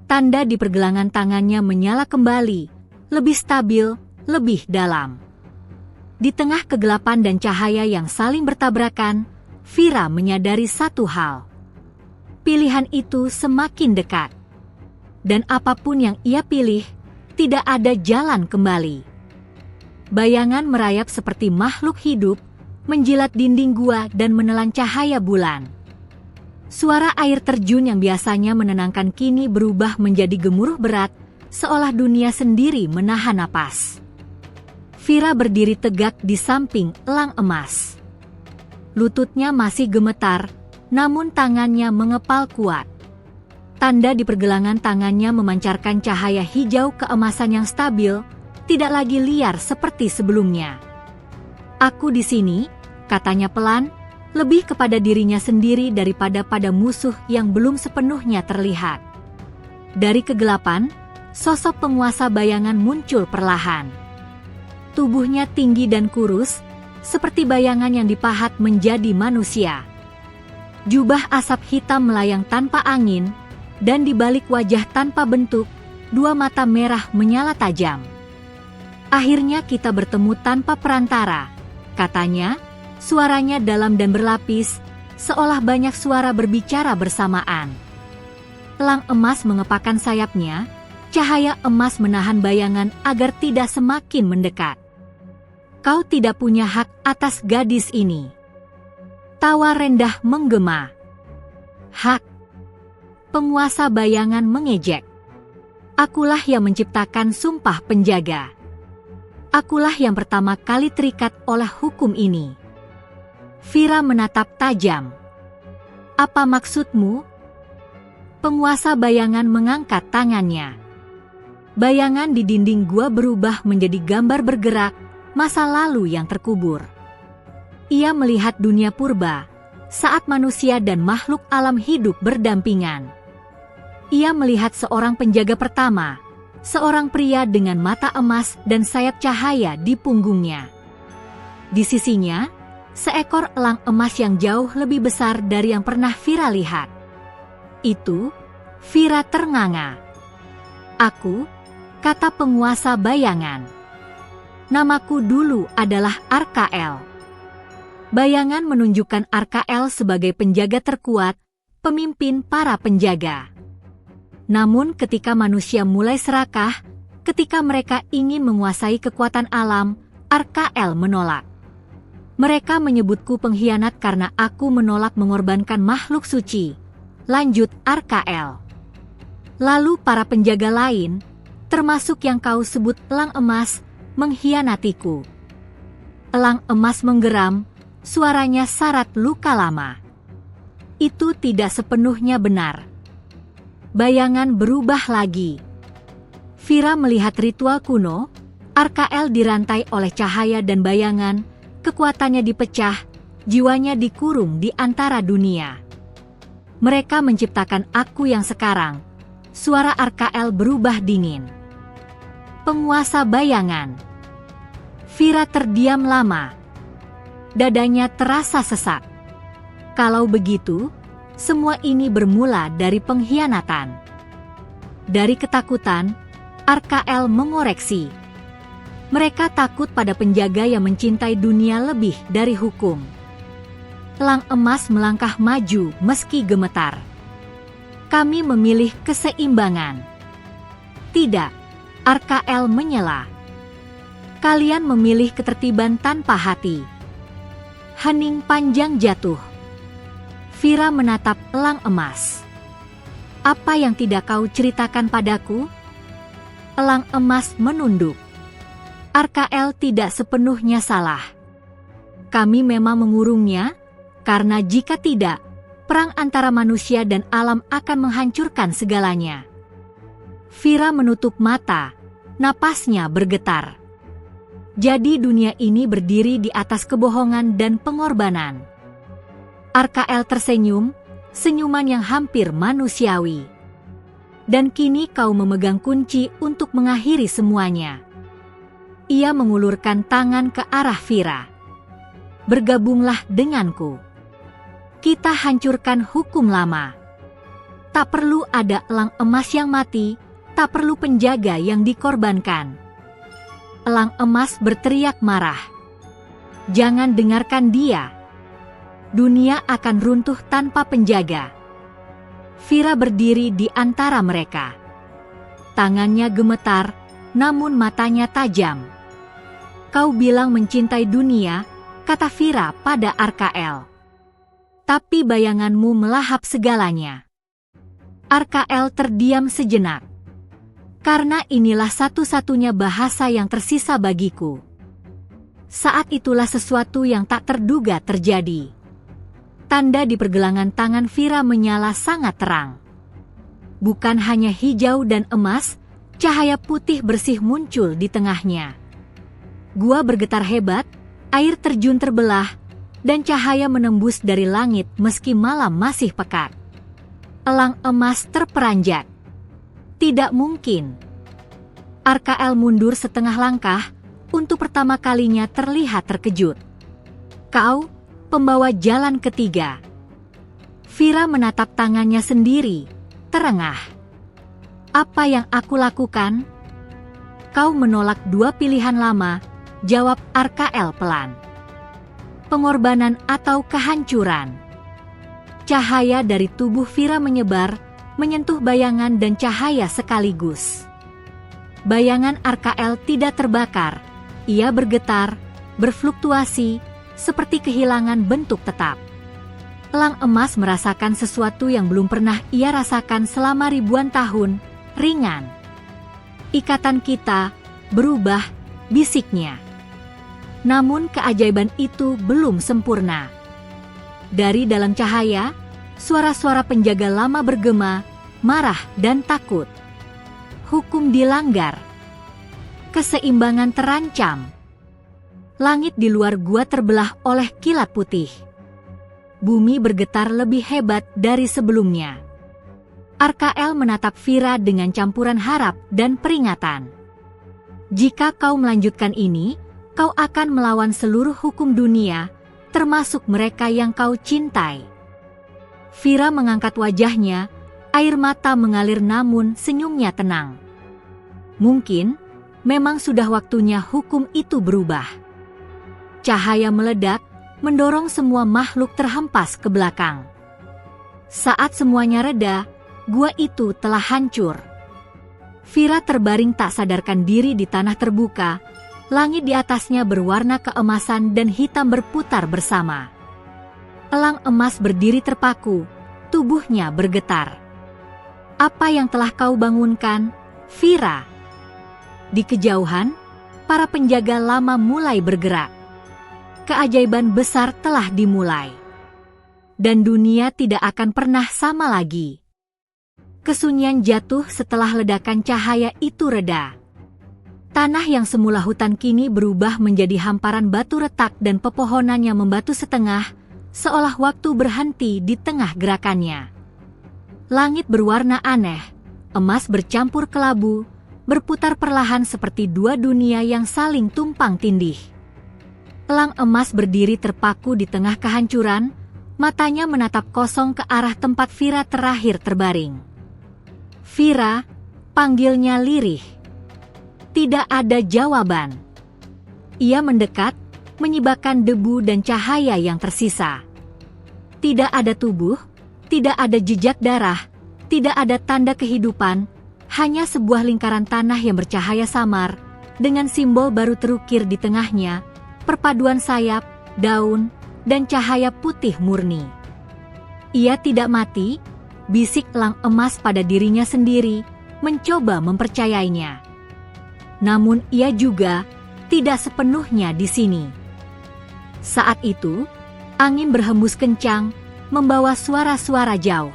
Speaker 1: Tanda di pergelangan tangannya menyala kembali, lebih stabil, lebih dalam. Di tengah kegelapan dan cahaya yang saling bertabrakan, Vira menyadari satu hal. Pilihan itu semakin dekat. Dan apapun yang ia pilih, tidak ada jalan kembali. Bayangan merayap seperti makhluk hidup, menjilat dinding gua dan menelan cahaya bulan. Suara air terjun yang biasanya menenangkan kini berubah menjadi gemuruh berat, seolah dunia sendiri menahan napas. Vira berdiri tegak di samping elang emas. Lututnya masih gemetar, namun tangannya mengepal kuat. Tanda di pergelangan tangannya memancarkan cahaya hijau keemasan yang stabil, tidak lagi liar seperti sebelumnya. "Aku di sini," katanya pelan, lebih kepada dirinya sendiri daripada pada musuh yang belum sepenuhnya terlihat. Dari kegelapan, sosok penguasa bayangan muncul perlahan. Tubuhnya tinggi dan kurus, seperti bayangan yang dipahat menjadi manusia. Jubah asap hitam melayang tanpa angin, dan di balik wajah tanpa bentuk, dua mata merah menyala tajam. "Akhirnya kita bertemu tanpa perantara," katanya, suaranya dalam dan berlapis, seolah banyak suara berbicara bersamaan. Elang emas mengepakkan sayapnya, cahaya emas menahan bayangan agar tidak semakin mendekat. "Kau tidak punya hak atas gadis ini." Tawa rendah menggema. "Hak?" Penguasa bayangan mengejek. "Akulah yang menciptakan sumpah penjaga. Akulah yang pertama kali terikat oleh hukum ini." Fira menatap tajam. "Apa maksudmu?" Penguasa bayangan mengangkat tangannya. Bayangan di dinding gua berubah menjadi gambar bergerak, masa lalu yang terkubur. Ia melihat dunia purba, saat manusia dan makhluk alam hidup berdampingan. Ia melihat seorang penjaga pertama, seorang pria dengan mata emas dan sayap cahaya di punggungnya. Di sisinya, seekor elang emas yang jauh lebih besar dari yang pernah Fira lihat. Itu, Fira ternganga. "Aku," kata penguasa bayangan. "Namaku dulu adalah Arkael." Bayangan menunjukkan Arkael sebagai penjaga terkuat, pemimpin para penjaga. Namun ketika manusia mulai serakah, ketika mereka ingin menguasai kekuatan alam, Arkael menolak. "Mereka menyebutku pengkhianat karena aku menolak mengorbankan makhluk suci," lanjut Arkael. "Lalu para penjaga lain, termasuk yang kau sebut elang emas, mengkhianatiku." Elang emas menggeram, suaranya syarat luka lama. "Itu tidak sepenuhnya benar." Bayangan berubah lagi. Fira melihat ritual kuno, Arkael dirantai oleh cahaya dan bayangan, kekuatannya dipecah, jiwanya dikurung di antara dunia. "Mereka menciptakan aku yang sekarang." Suara Arkael berubah dingin. Penguasa bayangan. Fira terdiam lama. Dadanya terasa sesak. Kalau begitu, semua ini bermula dari pengkhianatan. Dari ketakutan, Arkael mengoreksi. Mereka takut pada penjaga yang mencintai dunia lebih dari hukum. Elang emas melangkah maju meski gemetar. "Kami memilih keseimbangan." "Tidak," Arkael menyela. "Kalian memilih ketertiban tanpa hati." Hening panjang jatuh. Fira menatap elang emas. "Apa yang tidak kau ceritakan padaku?" Elang emas menunduk. "Arkael tidak sepenuhnya salah. Kami memang mengurungnya, karena jika tidak, perang antara manusia dan alam akan menghancurkan segalanya." Fira menutup mata, napasnya bergetar. Jadi dunia ini berdiri di atas kebohongan dan pengorbanan. Arkael tersenyum, senyuman yang hampir manusiawi. "Dan kini kau memegang kunci untuk mengakhiri semuanya." Ia mengulurkan tangan ke arah Fira. "Bergabunglah denganku. Kita hancurkan hukum lama. Tak perlu ada elang emas yang mati, tak perlu penjaga yang dikorbankan." Elang emas berteriak marah. "Jangan dengarkan dia. Dunia akan runtuh tanpa penjaga." Fira berdiri di antara mereka. Tangannya gemetar, namun matanya tajam. "Kau bilang mencintai dunia," kata Fira pada Arkael. "Tapi bayanganmu melahap segalanya." Arkael terdiam sejenak. "Karena inilah satu-satunya bahasa yang tersisa bagiku." Saat itulah sesuatu yang tak terduga terjadi. Tanda di pergelangan tangan Vira menyala sangat terang. Bukan hanya hijau dan emas, cahaya putih bersih muncul di tengahnya. Gua bergetar hebat, air terjun terbelah, dan cahaya menembus dari langit meski malam masih pekat. Elang emas terperanjat. Tidak mungkin. Arkael mundur setengah langkah, untuk pertama kalinya terlihat terkejut. Kau, pembawa jalan ketiga. Vira menatap tangannya sendiri, terengah. Apa yang aku lakukan? Kau menolak dua pilihan lama, jawab Arkael pelan. Pengorbanan atau kehancuran. Cahaya dari tubuh Vira menyebar, menyentuh bayangan dan cahaya sekaligus. Bayangan Arkael tidak terbakar, ia bergetar, berfluktuasi, seperti kehilangan bentuk tetap. Elang emas merasakan sesuatu yang belum pernah ia rasakan selama ribuan tahun, ringan. Ikatan kita berubah, bisiknya. Namun keajaiban itu belum sempurna. Dari dalam cahaya, suara-suara penjaga lama bergema, marah dan takut. Hukum dilanggar. Keseimbangan terancam. Langit di luar gua terbelah oleh kilat putih. Bumi bergetar lebih hebat dari sebelumnya. Arkael menatap Vira dengan campuran harap dan peringatan. Jika kau melanjutkan ini, kau akan melawan seluruh hukum dunia, termasuk mereka yang kau cintai. Vira mengangkat wajahnya, air mata mengalir namun senyumnya tenang. Mungkin, memang sudah waktunya hukum itu berubah. Cahaya meledak, mendorong semua makhluk terhempas ke belakang. Saat semuanya reda, gua itu telah hancur. Vira terbaring tak sadarkan diri di tanah terbuka, langit di atasnya berwarna keemasan dan hitam berputar bersama. Elang emas berdiri terpaku, tubuhnya bergetar. Apa yang telah kau bangunkan, Vira? Di kejauhan, para penjaga lama mulai bergerak. Keajaiban besar telah dimulai. Dan dunia tidak akan pernah sama lagi. Kesunyian jatuh setelah ledakan cahaya itu reda. Tanah yang semula hutan kini berubah menjadi hamparan batu retak dan pepohonan yang membatu setengah, seolah waktu berhenti di tengah gerakannya. Langit berwarna aneh, emas bercampur kelabu, berputar perlahan seperti dua dunia yang saling tumpang tindih. Elang emas berdiri terpaku di tengah kehancuran, matanya menatap kosong ke arah tempat Vira terakhir terbaring. Vira, panggilnya lirih. Tidak ada jawaban. Ia mendekat, menyibakkan debu dan cahaya yang tersisa. Tidak ada tubuh, tidak ada jejak darah, tidak ada tanda kehidupan, hanya sebuah lingkaran tanah yang bercahaya samar, dengan simbol baru terukir di tengahnya, perpaduan sayap, daun, dan cahaya putih murni. Ia tidak mati, bisik elang emas pada dirinya sendiri, mencoba mempercayainya. Namun ia juga tidak sepenuhnya di sini. Saat itu, angin berhembus kencang, membawa suara-suara jauh.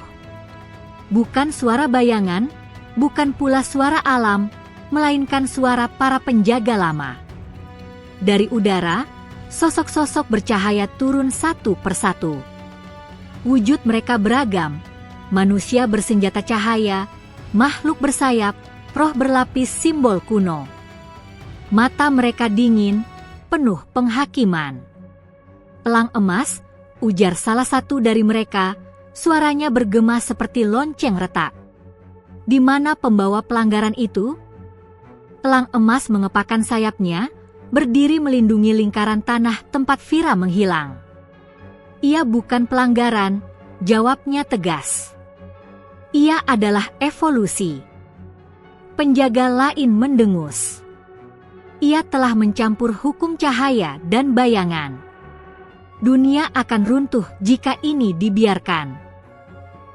Speaker 1: Bukan suara bayangan, bukan pula suara alam, melainkan suara para penjaga lama. Dari udara, sosok-sosok bercahaya turun satu persatu. Wujud mereka beragam, manusia bersenjata cahaya, makhluk bersayap, roh berlapis simbol kuno. Mata mereka dingin, penuh penghakiman. Elang emas, ujar salah satu dari mereka, suaranya bergema seperti lonceng retak. Di mana pembawa pelanggaran itu? Elang emas mengepakkan sayapnya, berdiri melindungi lingkaran tanah tempat Vira menghilang. Ia bukan pelanggaran, jawabnya tegas. Ia adalah evolusi. Penjaga lain mendengus. Ia telah mencampur hukum cahaya dan bayangan. Dunia akan runtuh jika ini dibiarkan.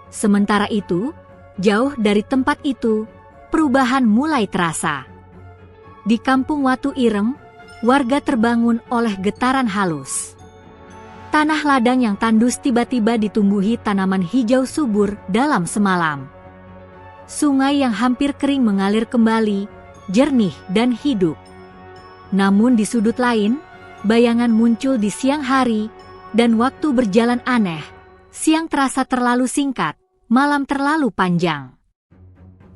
Speaker 1: Sementara itu, jauh dari tempat itu, perubahan mulai terasa. Di kampung Watu Ireng, warga terbangun oleh getaran halus. Tanah ladang yang tandus tiba-tiba ditumbuhi tanaman hijau subur dalam semalam. Sungai yang hampir kering mengalir kembali, jernih dan hidup. Namun di sudut lain, bayangan muncul di siang hari, dan waktu berjalan aneh. Siang terasa terlalu singkat, malam terlalu panjang.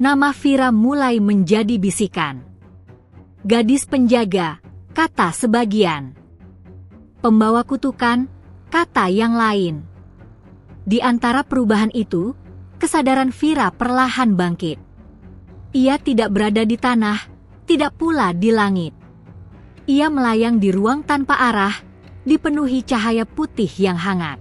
Speaker 1: Nama Vira mulai menjadi bisikan. Gadis penjaga, kata sebagian. Pembawa kutukan, kata yang lain. Di antara perubahan itu, kesadaran Vira perlahan bangkit. Ia tidak berada di tanah, tidak pula di langit. Ia melayang di ruang tanpa arah, dipenuhi cahaya putih yang hangat.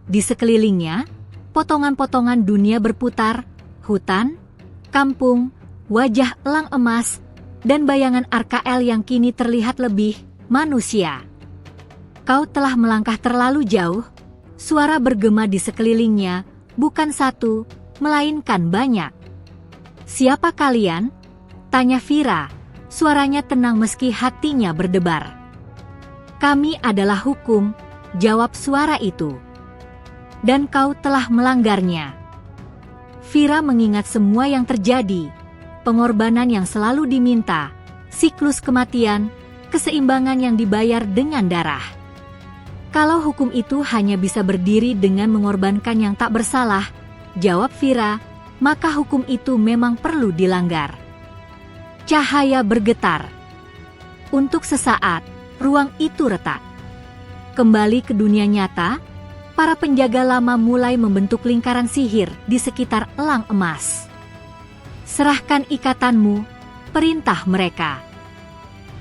Speaker 1: Di sekelilingnya, potongan-potongan dunia berputar, hutan, kampung, wajah elang emas, dan bayangan Arkael yang kini terlihat lebih manusia. Kau telah melangkah terlalu jauh, suara bergema di sekelilingnya, bukan satu, melainkan banyak. Siapa kalian? Tanya Vira, suaranya tenang meski hatinya berdebar. Kami adalah hukum, jawab suara itu. Dan kau telah melanggarnya. Vira mengingat semua yang terjadi, pengorbanan yang selalu diminta, siklus kematian, keseimbangan yang dibayar dengan darah. Kalau hukum itu hanya bisa berdiri dengan mengorbankan yang tak bersalah, jawab Vira, maka hukum itu memang perlu dilanggar. Cahaya bergetar. Untuk sesaat, ruang itu retak. Kembali ke dunia nyata, para penjaga lama mulai membentuk lingkaran sihir di sekitar elang emas. Serahkan ikatanmu, perintah mereka.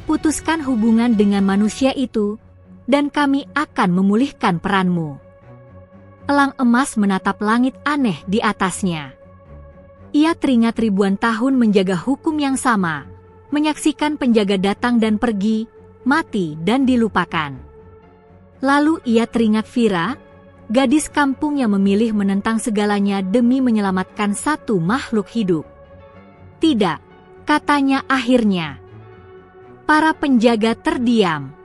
Speaker 1: Putuskan hubungan dengan manusia itu, dan kami akan memulihkan peranmu. Elang emas menatap langit aneh di atasnya. Ia teringat ribuan tahun menjaga hukum yang sama, menyaksikan penjaga datang dan pergi, mati dan dilupakan. Lalu ia teringat Vira, gadis kampung yang memilih menentang segalanya demi menyelamatkan satu makhluk hidup. Tidak, katanya akhirnya. Para penjaga terdiam.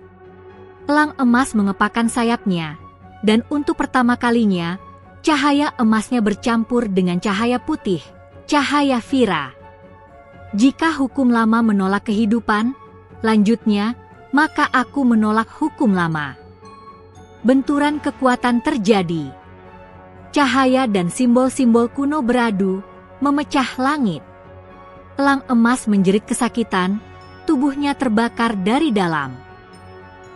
Speaker 1: Elang emas mengepakkan sayapnya, dan untuk pertama kalinya, cahaya emasnya bercampur dengan cahaya putih, cahaya Vira. Jika hukum lama menolak kehidupan, lanjutnya, maka aku menolak hukum lama. Benturan kekuatan terjadi. Cahaya dan simbol-simbol kuno beradu, memecah langit. Elang emas menjerit kesakitan, tubuhnya terbakar dari dalam.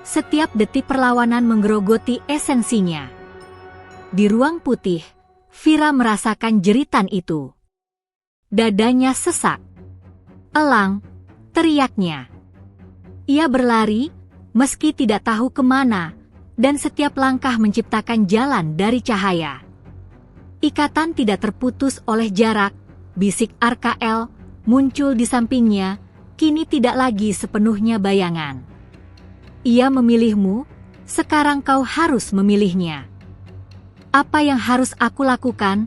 Speaker 1: Setiap detik perlawanan menggerogoti esensinya. Di ruang putih, Vira merasakan jeritan itu. Dadanya sesak. Elang, teriaknya. Ia berlari, meski tidak tahu kemana, dan setiap langkah menciptakan jalan dari cahaya. Ikatan tidak terputus oleh jarak, bisik Arkael, muncul di sampingnya, kini tidak lagi sepenuhnya bayangan. Ia memilihmu, sekarang kau harus memilihnya. Apa yang harus aku lakukan?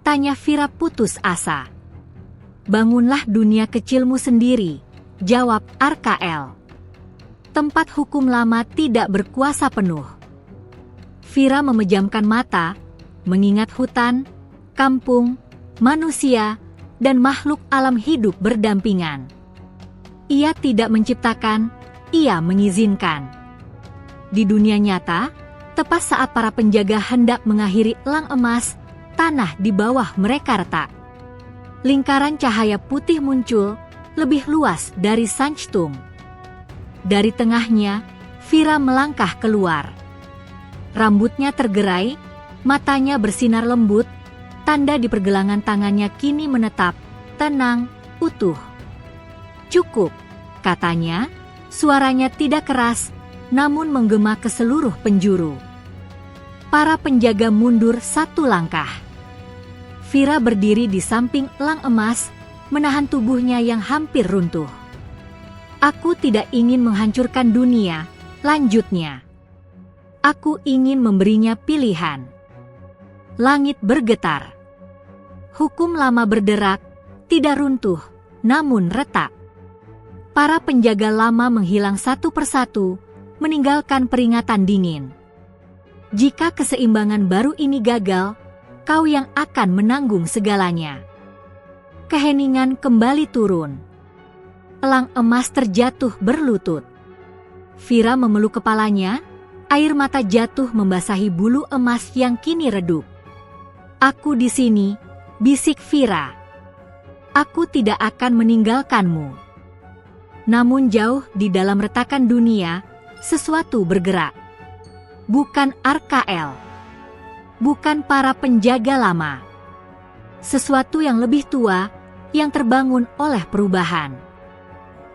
Speaker 1: Tanya Vira putus asa. Bangunlah dunia kecilmu sendiri, jawab Arkael. Tempat hukum lama tidak berkuasa penuh. Vira memejamkan mata, mengingat hutan, kampung, manusia, dan makhluk alam hidup berdampingan. Ia tidak menciptakan, ia mengizinkan. Di dunia nyata, tepat saat para penjaga hendak mengakhiri elang emas, tanah di bawah mereka retak. Lingkaran cahaya putih muncul, lebih luas dari Sanchtum. Dari tengahnya, Vira melangkah keluar. Rambutnya tergerai, matanya bersinar lembut, tanda di pergelangan tangannya kini menetap, tenang, utuh. Cukup, katanya. Suaranya tidak keras, namun menggema ke seluruh penjuru. Para penjaga mundur satu langkah. Vira berdiri di samping elang emas, menahan tubuhnya yang hampir runtuh. Aku tidak ingin menghancurkan dunia, lanjutnya. Aku ingin memberinya pilihan. Langit bergetar. Hukum lama berderak, tidak runtuh, namun retak. Para penjaga lama menghilang satu persatu, meninggalkan peringatan dingin. Jika keseimbangan baru ini gagal, kau yang akan menanggung segalanya. Keheningan kembali turun. Elang emas terjatuh berlutut. Vira memeluk kepalanya, air mata jatuh membasahi bulu emas yang kini redup. "Aku di sini," bisik Vira. "Aku tidak akan meninggalkanmu." Namun jauh di dalam retakan dunia, sesuatu bergerak. Bukan Arkael. Bukan para penjaga lama. Sesuatu yang lebih tua, yang terbangun oleh perubahan.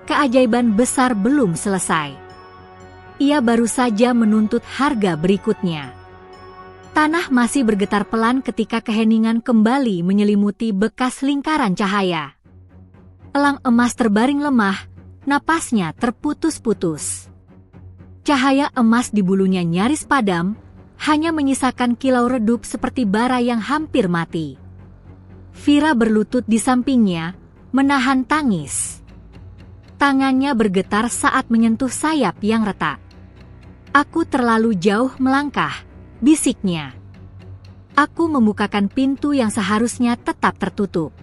Speaker 1: Keajaiban besar belum selesai. Ia baru saja menuntut harga berikutnya. Tanah masih bergetar pelan ketika keheningan kembali menyelimuti bekas lingkaran cahaya. Elang emas terbaring lemah, napasnya terputus-putus. Cahaya emas di bulunya nyaris padam, hanya menyisakan kilau redup seperti bara yang hampir mati. Vira berlutut di sampingnya, menahan tangis. Tangannya bergetar saat menyentuh sayap yang retak. "Aku terlalu jauh melangkah," bisiknya. "Aku membukakan pintu yang seharusnya tetap tertutup."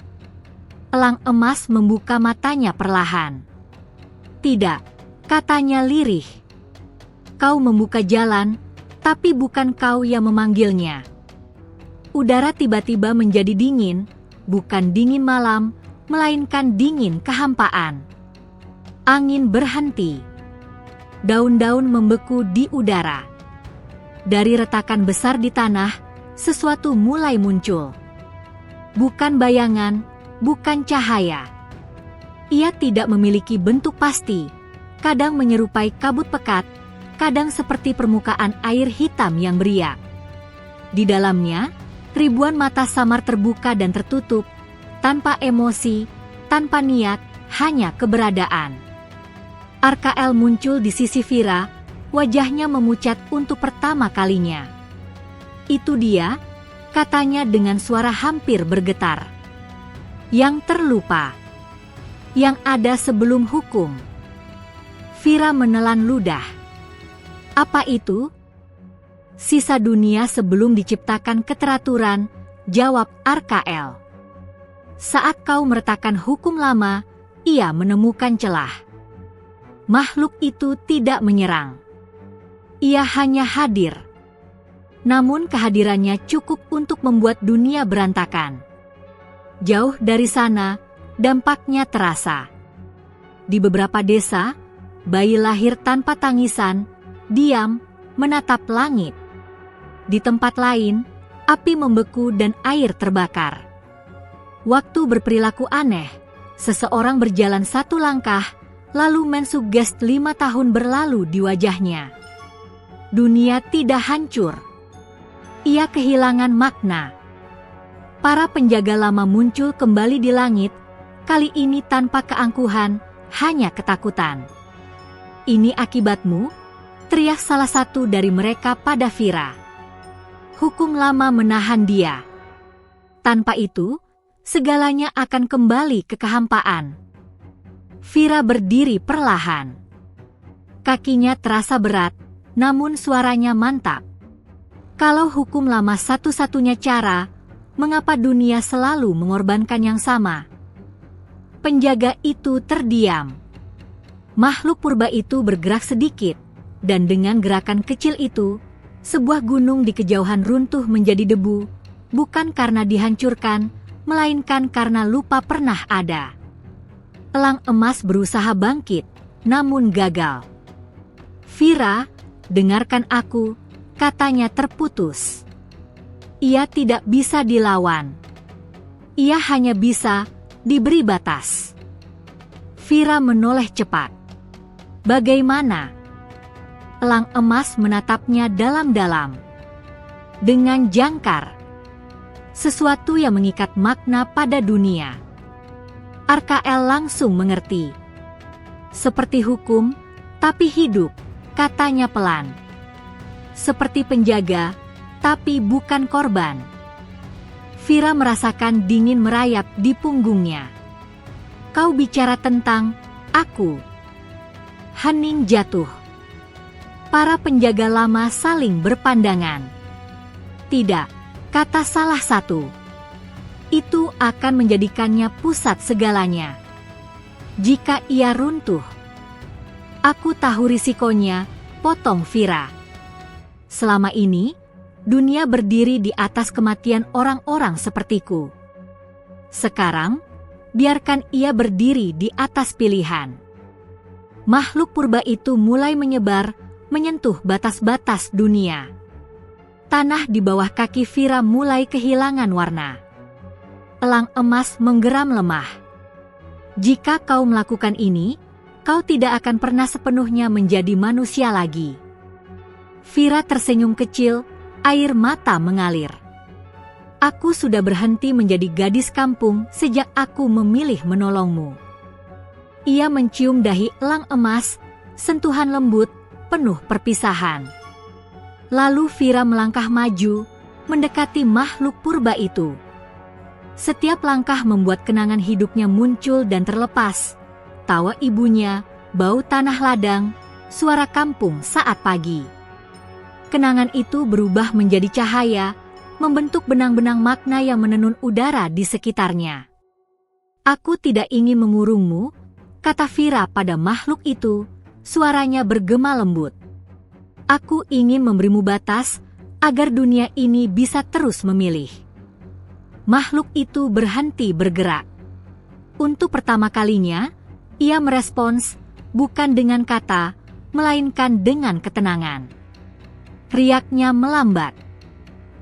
Speaker 1: Elang emas membuka matanya perlahan. "Tidak," katanya lirih. "Kau membuka jalan, tapi bukan kau yang memanggilnya." Udara tiba-tiba menjadi dingin, bukan dingin malam, melainkan dingin kehampaan. Angin berhenti. Daun-daun membeku di udara. Dari retakan besar di tanah, sesuatu mulai muncul. Bukan bayangan, bukan cahaya. Ia tidak memiliki bentuk pasti, kadang menyerupai kabut pekat, kadang seperti permukaan air hitam yang beriak. Di dalamnya, ribuan mata samar terbuka dan tertutup, tanpa emosi, tanpa niat, hanya keberadaan. Arkael muncul di sisi Vira, wajahnya memucat untuk pertama kalinya. "Itu dia," katanya dengan suara hampir bergetar. "Yang terlupa. Yang ada sebelum hukum." Vira menelan ludah. "Apa itu?" "Sisa dunia sebelum diciptakan keteraturan," jawab Arkael. "Saat kau meretakan hukum lama, ia menemukan celah. Makhluk itu tidak menyerang. Ia hanya hadir. Namun kehadirannya cukup untuk membuat dunia berantakan. Jauh dari sana, dampaknya terasa. Di beberapa desa, bayi lahir tanpa tangisan, diam, menatap langit. Di tempat lain, api membeku dan air terbakar. Waktu berperilaku aneh, seseorang berjalan satu langkah, lalu mensugest 5 tahun berlalu di wajahnya. Dunia tidak hancur. Ia kehilangan makna. Para penjaga lama muncul kembali di langit, kali ini tanpa keangkuhan, hanya ketakutan. "Ini akibatmu," teriak salah satu dari mereka pada Vira. "Hukum lama menahan dia. Tanpa itu, segalanya akan kembali ke kehampaan." Vira berdiri perlahan. Kakinya terasa berat, namun suaranya mantap. Kalau hukum lama satu-satunya cara, mengapa dunia selalu mengorbankan yang sama? Penjaga itu terdiam. Makhluk purba itu bergerak sedikit, dan dengan gerakan kecil itu, sebuah gunung di kejauhan runtuh menjadi debu, bukan karena dihancurkan, melainkan karena lupa pernah ada. Elang emas berusaha bangkit, namun gagal. "Vira, dengarkan aku," katanya terputus. Ia tidak bisa dilawan. Ia hanya bisa diberi batas. Vira menoleh cepat. "Bagaimana?" Elang emas menatapnya dalam-dalam. Dengan jangkar. Sesuatu yang mengikat makna pada dunia. Arkael langsung mengerti. "Seperti hukum, tapi hidup," katanya pelan. "Seperti penjaga, tapi bukan korban." Vira merasakan dingin merayap di punggungnya. "Kau bicara tentang aku." Hening jatuh. Para penjaga lama saling berpandangan. Tidak, kata salah satu. Itu akan menjadikannya pusat segalanya. Jika ia runtuh. Aku tahu risikonya, potong Fira. Selama ini, dunia berdiri di atas kematian orang-orang sepertiku. Sekarang, biarkan ia berdiri di atas pilihan. Makhluk purba itu mulai menyebar, menyentuh batas-batas dunia. Tanah di bawah kaki Fira mulai kehilangan warna. Elang emas menggeram lemah. Jika kau melakukan ini, kau tidak akan pernah sepenuhnya menjadi manusia lagi. Fira tersenyum kecil, air mata mengalir. Aku sudah berhenti menjadi gadis kampung sejak aku memilih menolongmu. Ia mencium dahi elang emas, sentuhan lembut, penuh perpisahan. Lalu Fira melangkah maju, mendekati makhluk purba itu. Setiap langkah membuat kenangan hidupnya muncul dan terlepas. Tawa ibunya, bau tanah ladang, suara kampung saat pagi. Kenangan itu berubah menjadi cahaya, membentuk benang-benang makna yang menenun udara di sekitarnya. Aku tidak ingin mengurungmu, kata Fira pada makhluk itu, suaranya bergema lembut. Aku ingin memberimu batas, agar dunia ini bisa terus memilih. Makhluk itu berhenti bergerak. Untuk pertama kalinya, ia merespons, bukan dengan kata, melainkan dengan ketenangan. Riaknya melambat.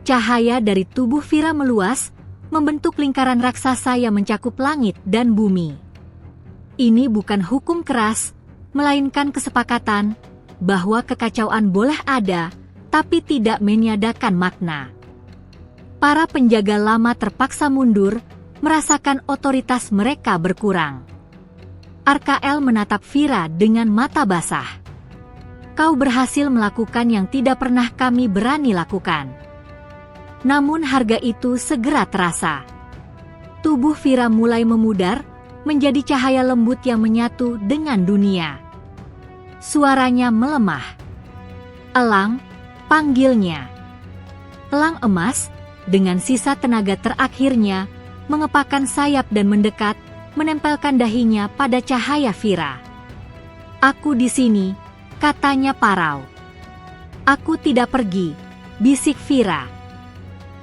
Speaker 1: Cahaya dari tubuh Fira meluas, membentuk lingkaran raksasa yang mencakup langit dan bumi. Ini bukan hukum keras, melainkan kesepakatan bahwa kekacauan boleh ada, tapi tidak meniadakan makna. Para penjaga lama terpaksa mundur, merasakan otoritas mereka berkurang. Arkael menatap Fira dengan mata basah. Kau berhasil melakukan yang tidak pernah kami berani lakukan. Namun harga itu segera terasa. Tubuh Fira mulai memudar, menjadi cahaya lembut yang menyatu dengan dunia. Suaranya melemah. Elang, panggilnya. Elang emas, dengan sisa tenaga terakhirnya, mengepakkan sayap dan mendekat, menempelkan dahinya pada cahaya Fira. Aku di sini, katanya parau. Aku tidak pergi, bisik Fira.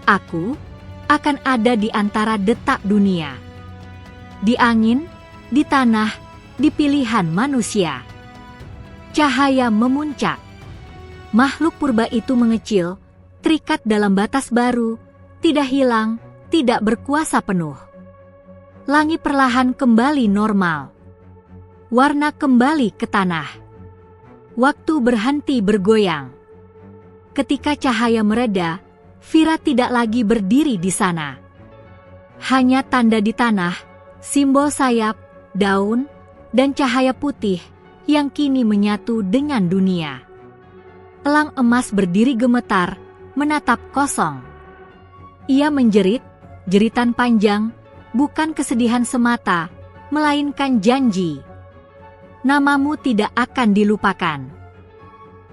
Speaker 1: Aku akan ada di antara detak dunia. Di angin, di tanah, di pilihan manusia. Cahaya memuncak. Makhluk purba itu mengecil, terikat dalam batas baru, tidak hilang, tidak berkuasa penuh. Langit perlahan kembali normal. Warna kembali ke tanah. Waktu berhenti bergoyang. Ketika cahaya mereda, Fira tidak lagi berdiri di sana. Hanya tanda di tanah, simbol sayap, daun, dan cahaya putih yang kini menyatu dengan dunia. Elang emas berdiri gemetar, menatap kosong. Ia menjerit, jeritan panjang, bukan kesedihan semata, melainkan janji. Namamu tidak akan dilupakan.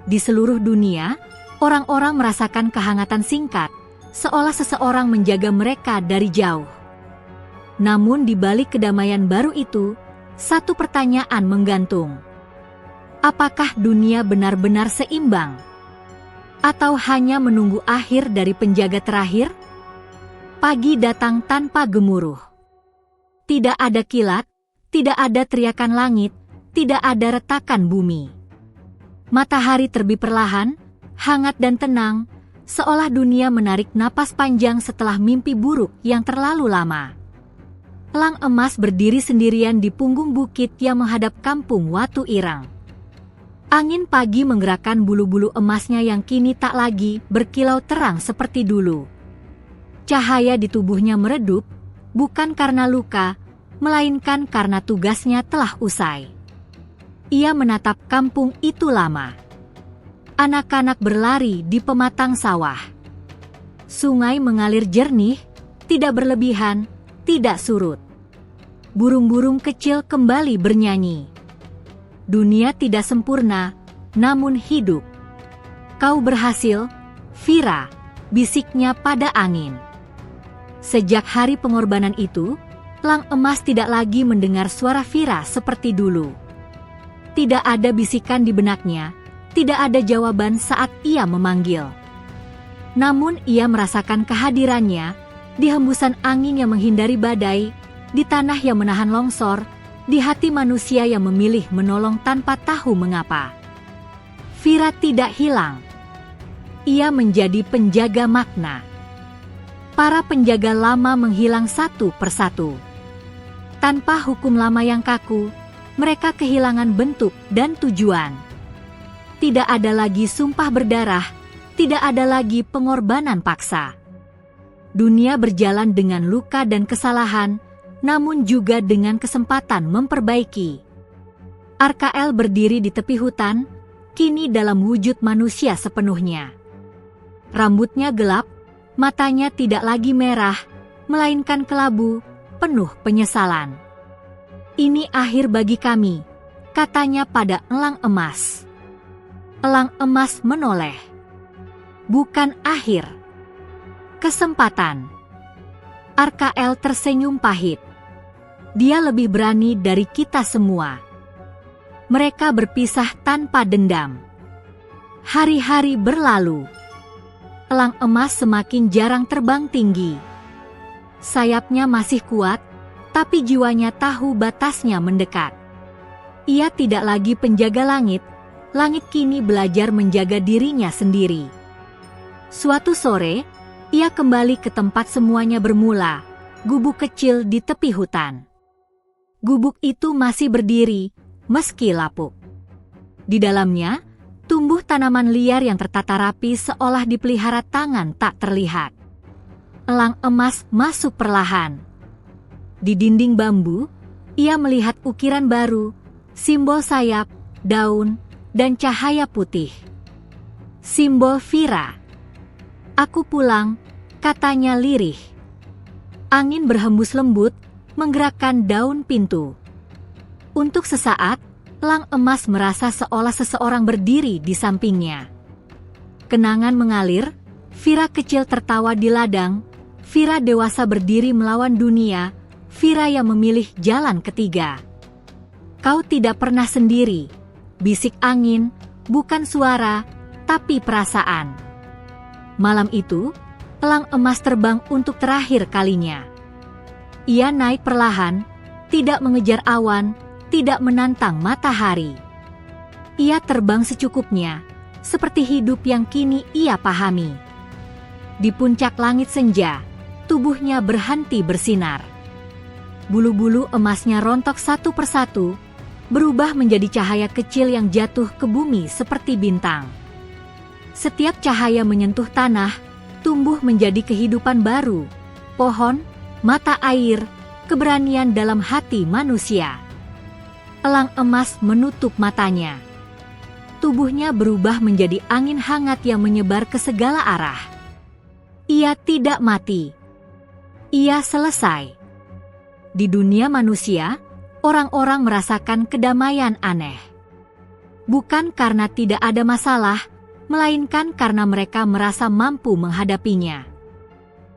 Speaker 1: Di seluruh dunia, orang-orang merasakan kehangatan singkat, seolah seseorang menjaga mereka dari jauh. Namun di balik kedamaian baru itu, satu pertanyaan menggantung. Apakah dunia benar-benar seimbang? Atau hanya menunggu akhir dari penjaga terakhir? Pagi datang tanpa gemuruh. Tidak ada kilat, tidak ada teriakan langit, tidak ada retakan bumi. Matahari terbit perlahan, hangat dan tenang, seolah dunia menarik napas panjang setelah mimpi buruk yang terlalu lama. Elang emas berdiri sendirian di punggung bukit yang menghadap kampung Watu Ireng. Angin pagi menggerakkan bulu-bulu emasnya yang kini tak lagi berkilau terang seperti dulu. Cahaya di tubuhnya meredup, bukan karena luka, melainkan karena tugasnya telah usai. Ia menatap kampung itu lama. Anak-anak berlari di pematang sawah. Sungai mengalir jernih, tidak berlebihan, tidak surut. Burung-burung kecil kembali bernyanyi. Dunia tidak sempurna, namun hidup. Kau berhasil, Vira, bisiknya pada angin. Sejak hari pengorbanan itu, Elang Emas tidak lagi mendengar suara Vira seperti dulu. Tidak ada bisikan di benaknya, tidak ada jawaban saat ia memanggil. Namun ia merasakan kehadirannya, di hembusan angin yang menghindari badai, di tanah yang menahan longsor, di hati manusia yang memilih menolong tanpa tahu mengapa. Vira tidak hilang. Ia menjadi penjaga makna. Para penjaga lama menghilang satu persatu. Tanpa hukum lama yang kaku, mereka kehilangan bentuk dan tujuan. Tidak ada lagi sumpah berdarah, tidak ada lagi pengorbanan paksa. Dunia berjalan dengan luka dan kesalahan, namun juga dengan kesempatan memperbaiki. Arkael berdiri di tepi hutan, kini dalam wujud manusia sepenuhnya. Rambutnya gelap, matanya tidak lagi merah, melainkan kelabu, penuh penyesalan. Ini akhir bagi kami, katanya pada Elang Emas. Elang Emas menoleh. Bukan akhir. Kesempatan. Arkael tersenyum pahit. Dia lebih berani dari kita semua. Mereka berpisah tanpa dendam. Hari-hari berlalu. Elang Emas semakin jarang terbang tinggi. Sayapnya masih kuat, tapi jiwanya tahu batasnya mendekat. Ia tidak lagi penjaga langit, langit kini belajar menjaga dirinya sendiri. Suatu sore, ia kembali ke tempat semuanya bermula, gubuk kecil di tepi hutan. Gubuk itu masih berdiri, meski lapuk. Di dalamnya, tumbuh tanaman liar yang tertata rapi seolah dipelihara tangan tak terlihat. Elang Emas masuk perlahan. Di dinding bambu, ia melihat ukiran baru, simbol sayap, daun, dan cahaya putih. Simbol Vira. Aku pulang, katanya lirih. Angin berhembus lembut, menggerakkan daun pintu. Untuk sesaat, Elang Emas merasa seolah seseorang berdiri di sampingnya. Kenangan mengalir, Vira kecil tertawa di ladang, Vira dewasa berdiri melawan dunia, Vira yang memilih jalan ketiga. Kau tidak pernah sendiri, bisik angin, bukan suara, tapi perasaan. Malam itu, Elang Emas terbang untuk terakhir kalinya. Ia naik perlahan, tidak mengejar awan, tidak menantang matahari. Ia terbang secukupnya, seperti hidup yang kini ia pahami. Di puncak langit senja, tubuhnya berhenti bersinar. Bulu-bulu emasnya rontok satu persatu, berubah menjadi cahaya kecil yang jatuh ke bumi seperti bintang. Setiap cahaya menyentuh tanah, tumbuh menjadi kehidupan baru, pohon, mata air, keberanian dalam hati manusia. Elang Emas menutup matanya. Tubuhnya berubah menjadi angin hangat yang menyebar ke segala arah. Ia tidak mati. Ia selesai. Di dunia manusia, orang-orang merasakan kedamaian aneh. Bukan karena tidak ada masalah, melainkan karena mereka merasa mampu menghadapinya.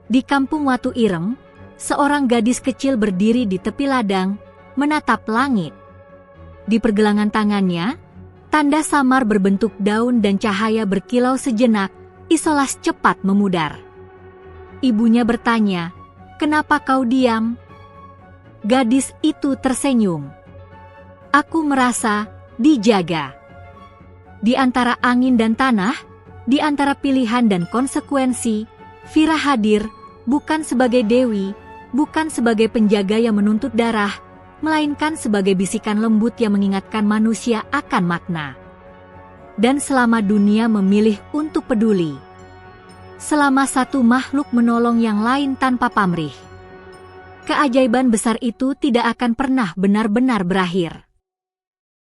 Speaker 1: Di kampung Watu Ireng, seorang gadis kecil berdiri di tepi ladang, menatap langit. Di pergelangan tangannya, tanda samar berbentuk daun dan cahaya berkilau sejenak, Isolas cepat memudar. Ibunya bertanya, "Kenapa kau diam?" Gadis itu tersenyum. "Aku merasa dijaga." Di antara angin dan tanah, di antara pilihan dan konsekuensi, Vira hadir, bukan sebagai dewi, bukan sebagai penjaga yang menuntut darah, melainkan sebagai bisikan lembut yang mengingatkan manusia akan makna. Dan selama dunia memilih untuk peduli, selama satu makhluk menolong yang lain tanpa pamrih, keajaiban besar itu tidak akan pernah benar-benar berakhir.